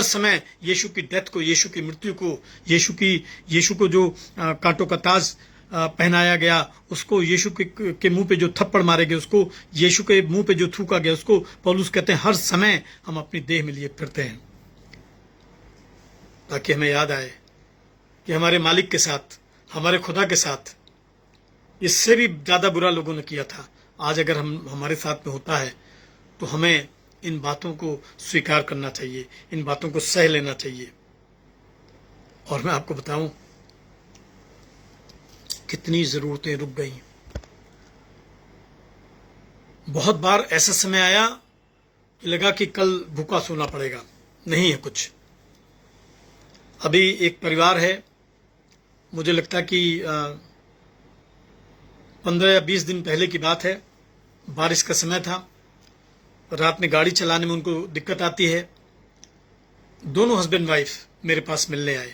समय यीशु की डेथ को, यीशु की मृत्यु को, यीशु को जो कांटों का ताज पहनाया गया, उसको यीशु के मुंह पे जो थप्पड़ मारे गए, उसको यीशु के मुंह पे जो थूका गया, उसको पौलुस कहते हैं हर समय हम अपनी देह में लिए फिरते हैं, ताकि हमें याद आए कि हमारे मालिक के साथ, हमारे खुदा के साथ इससे भी ज्यादा बुरा लोगों ने किया था। आज अगर हमारे साथ में होता है तो हमें इन बातों को स्वीकार करना चाहिए, इन बातों को सह लेना चाहिए। और मैं आपको बताऊं, कितनी जरूरतें रुक गई। बहुत बार ऐसा समय आया कि लगा कि कल भूखा सोना पड़ेगा, नहीं है कुछ। अभी एक परिवार है, मुझे लगता है कि 15 या 20 दिन पहले की बात है, बारिश का समय था, रात में गाड़ी चलाने में उनको दिक्कत आती है। दोनों हस्बैंड वाइफ मेरे पास मिलने आए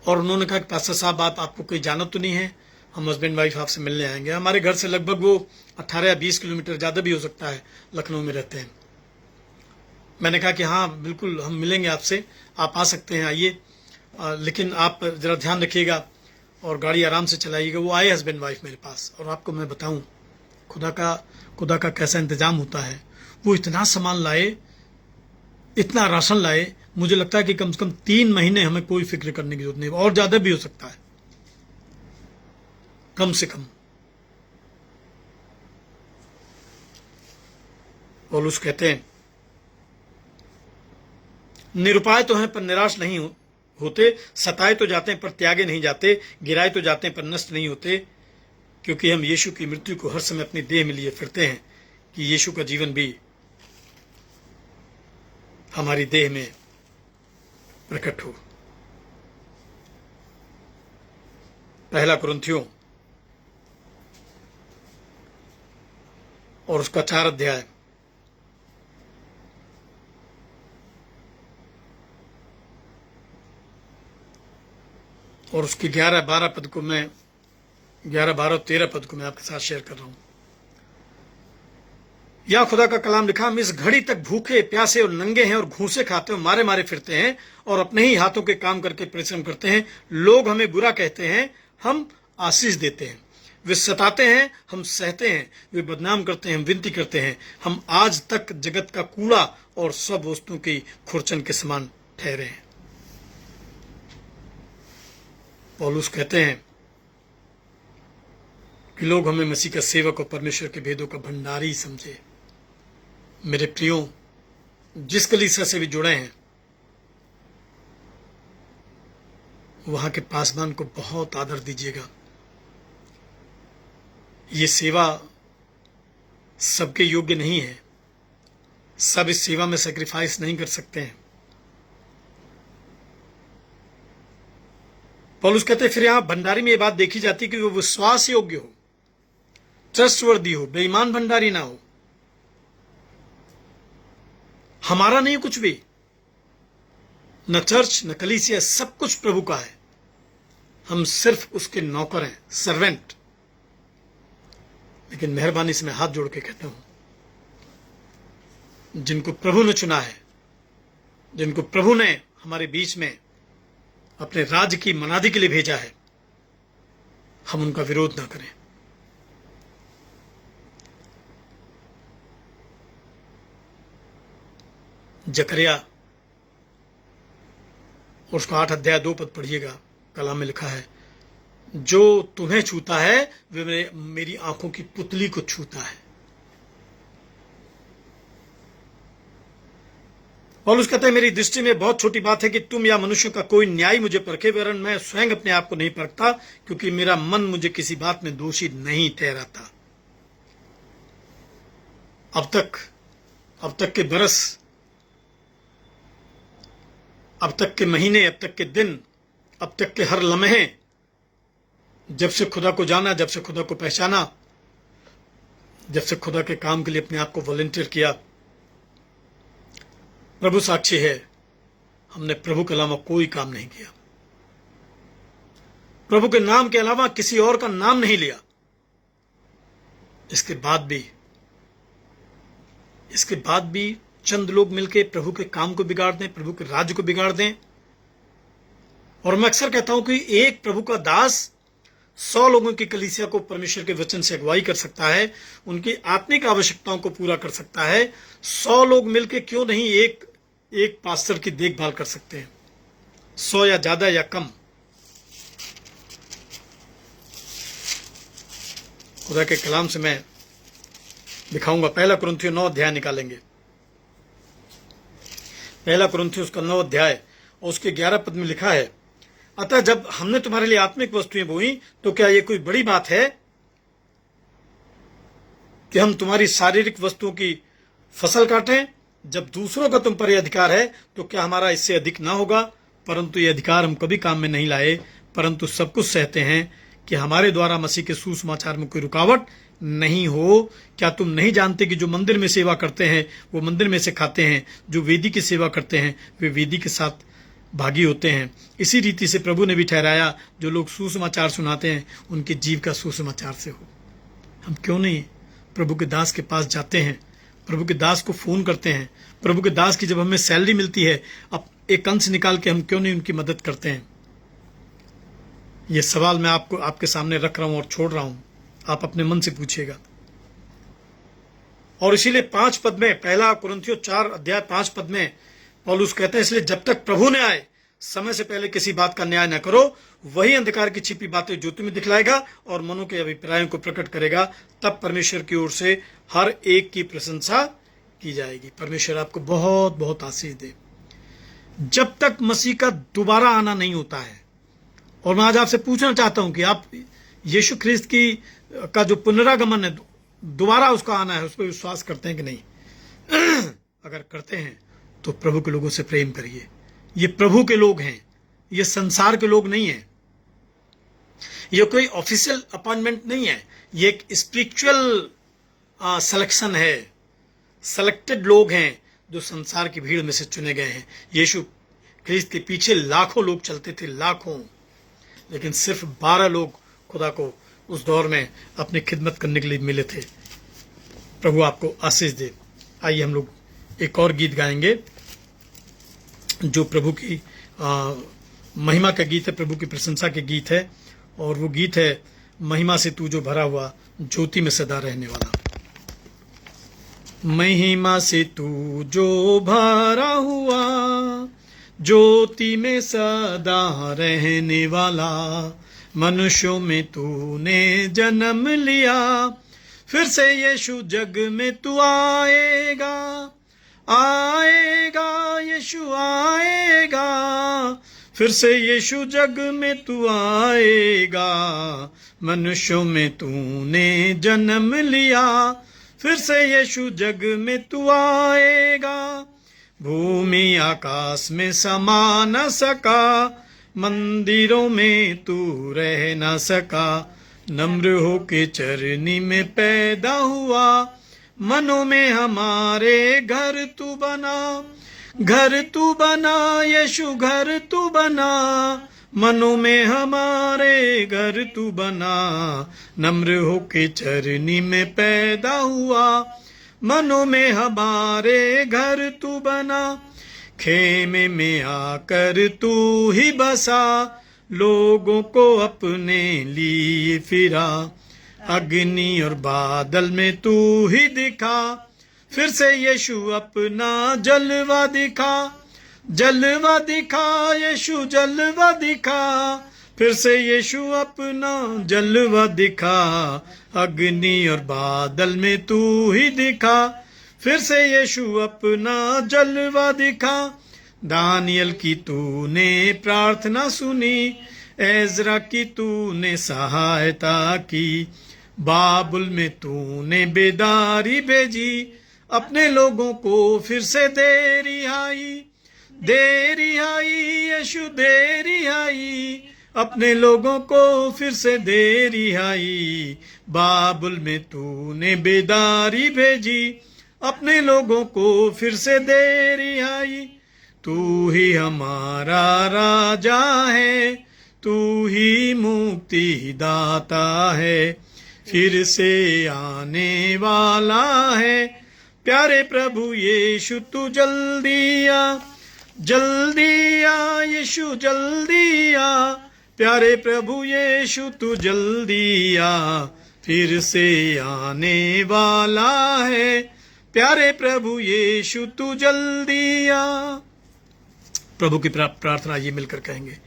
और उन्होंने कहा कि पास्टर साहब, आपको कोई जाना तो नहीं है, हम हस्बैंड वाइफ आपसे मिलने आएंगे। हमारे घर से लगभग वो 18 या 20 किलोमीटर, ज़्यादा भी हो सकता है, लखनऊ में रहते हैं। मैंने कहा कि हाँ बिल्कुल, हम मिलेंगे आपसे, आप आ सकते हैं, आइए, लेकिन आप ज़रा ध्यान रखिएगा और गाड़ी आराम से चलाइएगा। वो आए हस्बैंड वाइफ मेरे पास, और आपको मैं बताऊं खुदा का कैसा इंतजाम होता है। वो इतना सामान लाए, इतना राशन लाए, मुझे लगता है कि कम से कम 3 महीने हमें कोई फिक्र करने की जरूरत नहीं, और ज्यादा भी हो सकता है, कम से कम। पौलुस कहते हैं, निरुपाय तो हैं पर निराश नहीं होते, सताए तो जाते हैं पर त्यागे नहीं जाते, गिराए तो जाते हैं पर नष्ट नहीं होते, क्योंकि हम यीशु की मृत्यु को हर समय अपनी देह में लिए फिरते हैं कि यीशु का जीवन भी हमारी देह में प्रकट हो। पहला कुरिन्थियों और उसका 4 अध्याय और उसकी 11-12 पद को मैं 11, 12, 13 पद को मैं आपके साथ शेयर कर रहा हूं। या खुदा का कलाम लिखा, हम इस घड़ी तक भूखे प्यासे और नंगे हैं और घूसे खाते हैं, मारे मारे फिरते हैं और अपने ही हाथों के काम करके परिश्रम करते हैं। लोग हमें बुरा कहते हैं, हम आशीष देते हैं। वे सताते हैं, हम सहते हैं, वे बदनाम करते हैं, हम विनती करते हैं। हम आज तक जगत का कूड़ा और सब वस्तुओं की खुरचन के समान ठहरे हैं। पौलुस कहते हैं कि लोग हमें मसीह का सेवक और परमेश्वर के भेदों का भंडारी समझे। मेरे प्रियो, जिस कलीसिया से भी जुड़े हैं, वहां के पासवान को बहुत आदर दीजिएगा। ये सेवा सबके योग्य नहीं है, सब इस सेवा में सैक्रिफाइस नहीं कर सकते हैं। पौलुस कहते हैं फिर यहां भंडारी में ये बात देखी जाती है कि वो विश्वास योग्य हो, ट्रस्टवर्दी हो, बेईमान भंडारी ना हो। हमारा नहीं कुछ भी, न चर्च न कलीसिया, सब कुछ प्रभु का है। हम सिर्फ उसके नौकर हैं, सर्वेंट। लेकिन मेहरबानी से मैं हाथ जोड़ के कहता हूं, जिनको प्रभु ने चुना है, जिनको प्रभु ने हमारे बीच में अपने राज्य की मनादी के लिए भेजा है, हम उनका विरोध ना करें। जकरिया उसका 8 अध्याय 2 पद पढ़िएगा, कलाम में लिखा है, जो तुम्हें छूता है वे मेरी आंखों की पुतली को छूता है। पौलुस कहते हैं मेरी दृष्टि में बहुत छोटी बात है कि तुम या मनुष्यों का कोई न्याय मुझे परखे, वरन मैं स्वयं अपने आप को नहीं परखता, क्योंकि मेरा मन मुझे किसी बात में दोषी नहीं ठहराता। अब तक के बरस, अब तक के महीने, अब तक के दिन, अब तक के हर लम्हे, जब से खुदा को जाना, जब से खुदा को पहचाना, जब से खुदा के काम के लिए अपने आप को वॉलंटियर किया, प्रभु साक्षी है, हमने प्रभु के अलावा कोई काम नहीं किया। प्रभु के नाम के अलावा किसी और का नाम नहीं लिया। इसके बाद भी चंद लोग मिलकर प्रभु के काम को बिगाड़ दें, प्रभु के राज्य को बिगाड़ दें। और मैं अक्सर कहता हूं कि एक प्रभु का दास 100 लोगों की कलीसिया को परमेश्वर के वचन से अगुवाई कर सकता है, उनकी आत्मिक आवश्यकताओं को पूरा कर सकता है। 100 लोग मिलकर क्यों नहीं एक पास्टर की देखभाल कर सकते हैं, 100 या ज्यादा या कम। खुदा के कलाम से मैं दिखाऊंगा। 1 कुरिन्थियों 9 अध्याय निकालेंगे। 1 कुरिन्थियों उसका 9 अध्याय और उसके 11 पद में लिखा है, अतः जब हमने तुम्हारे लिए आत्मिक वस्तुएं बोई तो क्या यह कोई बड़ी बात है कि हम तुम्हारी शारीरिक वस्तुओं की फसल काटें? जब दूसरों का तुम पर यह अधिकार है तो क्या हमारा इससे अधिक ना होगा? परंतु यह अधिकार हम कभी काम में नहीं लाए, परंतु सब कुछ सहते हैं कि हमारे द्वारा मसीह के सुसमाचार में कोई रुकावट नहीं हो। क्या तुम नहीं जानते कि जो मंदिर में सेवा करते हैं वो मंदिर में से खाते हैं, जो वेदी की सेवा करते हैं वे वेदी के साथ भागी होते हैं। इसी रीति से प्रभु ने भी ठहराया, जो लोग सुसमाचार सुनाते हैं उनके जीव का सुसमाचार से हो। हम क्यों नहीं प्रभु के दास के पास जाते हैं, प्रभु के दास को फोन करते हैं, प्रभु के दास की जब हमें सैलरी मिलती है अब एक अंश निकाल के हम क्यों नहीं उनकी मदद करते हैं? ये सवाल मैं आपके सामने रख रहा हूं और छोड़ रहा हूं, आप अपने मन से पूछिएगा। और इसीलिए 5 पद में, 1 कुरिन्थियों 4 अध्याय 5 पद में पौलुस कहते हैं, इसलिए जब तक प्रभु ने आए समय से पहले किसी बात का न्याय न करो। वही अंधकार की छिपी बातें जो तुम्हें दिखलाएगा और मनों के अभिप्रायों को प्रकट करेगा, तब परमेश्वर की ओर से हर एक की प्रशंसा की जाएगी। परमेश्वर आपको बहुत बहुत आशीष दे। जब तक मसीह का दोबारा आना नहीं होता है, और मैं आज आपसे पूछना चाहता हूं कि आप यीशु ख्रिस्त का जो पुनरागमन है, दोबारा उसका आना है, उस पर विश्वास करते हैं कि नहीं? अगर करते हैं तो प्रभु के लोगों से प्रेम करिए। ये प्रभु के लोग हैं, ये संसार के लोग नहीं हैं। ये कोई ऑफिशियल अपॉइंटमेंट नहीं है, ये एक स्पिरिचुअल सिलेक्शन है। सेलेक्टेड लोग हैं जो संसार की भीड़ में से चुने गए हैं। यीशु ख्रिस्त के पीछे लाखों लोग चलते थे, लाखों, लेकिन सिर्फ 12 लोग खुदा को उस दौर में अपनी खिदमत करने के लिए मिले थे। प्रभु आपको आशीष दे। आइए हम लोग एक और गीत गाएंगे जो प्रभु की महिमा का गीत है, प्रभु की प्रशंसा के गीत है, और वो गीत है महिमा से तू जो भरा हुआ, ज्योति में सदा रहने वाला। महिमा से तू जो भरा हुआ, ज्योति में सदा रहने वाला, मनुष्यों में तूने जन्म लिया, फिर से यीशु जग में तू आएगा, आएगा यीशु आएगा, फिर से यीशु जग में तू आएगा, मनुष्यों में तूने जन्म लिया, फिर से यीशु जग में तू आएगा। भूमि आकाश में समा न सका, मंदिरों में तू रह न सका, नम्र होके चरनी में पैदा हुआ, मनों में हमारे घर तू बना, घर तू बना यीशु घर तू बना, मनों में हमारे घर तू बना, नम्र होके चरनी में पैदा हुआ, मनों में हमारे घर तू बना। खेमे में आकर तू ही बसा, लोगों को अपने लिए फिरा, अग्नि और बादल में तू ही दिखा, फिर से यीशु अपना जलवा दिखा, जलवा दिखा यीशु जलवा दिखा, फिर से यीशु अपना जलवा दिखा, अग्नि और बादल में तू ही दिखा, फिर से यीशु अपना जलवा दिखा। दानियल की तूने प्रार्थना सुनी, एजरा की तूने सहायता की, बाबुल में तूने बेदारी भेजी, अपने लोगों को फिर से दे रिहाई, दे रिहाई यीशु दे रिहाई, अपने लोगों को फिर से दे रिहाई, बाबुल में तूने बेदारी भेजी, अपने लोगों को फिर से दे रिहाई। तू ही हमारा राजा है, तू ही मुक्ति दाता है, फिर से आने वाला है, प्यारे प्रभु यीशु तू जल्दी आ, जल्दी आ यीशु जल्दी आ, प्यारे प्रभु यीशु तू जल्दी आ, फिर से आने वाला है, प्यारे प्रभु यीशु तू जल्दी आ। प्रभु की प्रार्थना ये मिलकर कहेंगे,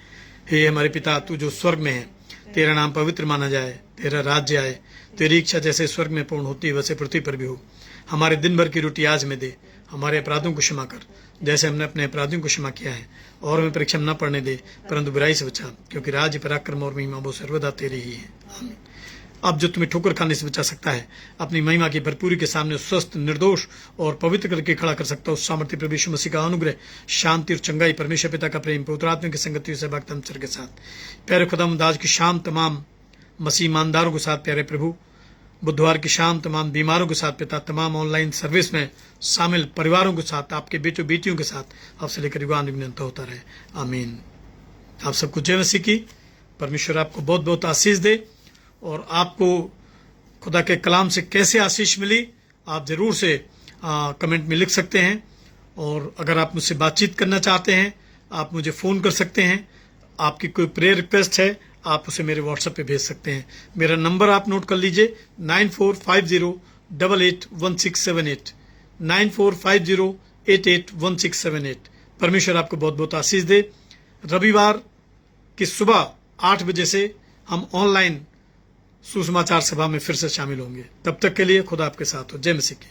हे हमारे पिता तू जो स्वर्ग में है, तेरा नाम पवित्र माना जाए, तेरा राज्य आए, तेरी इच्छा जैसे स्वर्ग में पूर्ण होती है वैसे पृथ्वी पर भी हो। हमारे दिन भर की रोटी आज में दे, हमारे अपराधों को क्षमा कर जैसे हमने अपने अपराधियों को क्षमा किया है, और हमें परीक्षा में न पड़ने दे, परंतु बुराई से बचा, क्योंकि राज्य पराक्रम और महिमा वो सर्वदा तेरी ही है। आमीन। अब जो तुम्हें ठोकर खाने से बचा सकता है, अपनी महिमा की भरपूरी के सामने स्वस्थ, निर्दोष और पवित्र करके खड़ा कर सकता है, उस सामर्थ्य प्रभु यीशु मसीह का अनुग्रह, शांति और चंगाई, परमेश्वर पिता का प्रेम, पवित्र आत्मा की संगति से भक्तम चर के साथ, प्यारे खुदावंद आज की शाम तमाम मसीह ईमानदारों के साथ, प्यारे प्रभु बुधवार की शाम तमाम बीमारों के साथ पिता, तमाम ऑनलाइन सर्विस में शामिल परिवारों के साथ, आपके बेटों बेटियों के साथ, आपसे लेकर युगान युग होता रहे। आमीन। आप सबको जय मसीह की। परमेश्वर आपको बहुत बहुत आशीष दे, और आपको खुदा के कलाम से कैसे आशीष मिली आप ज़रूर से कमेंट में लिख सकते हैं, और अगर आप मुझसे बातचीत करना चाहते हैं आप मुझे फ़ोन कर सकते हैं। आपकी कोई प्रेयर रिक्वेस्ट है आप उसे मेरे व्हाट्सएप पे भेज सकते हैं। मेरा नंबर आप नोट कर लीजिए 9450881678 9450881678। परमेश्वर आपको बहुत बहुत आशीष दे। रविवार की सुबह 8 बजे से हम ऑनलाइन सुसमाचार सभा में फिर से शामिल होंगे। तब तक के लिए खुदा आपके साथ हो। जय मसीह की।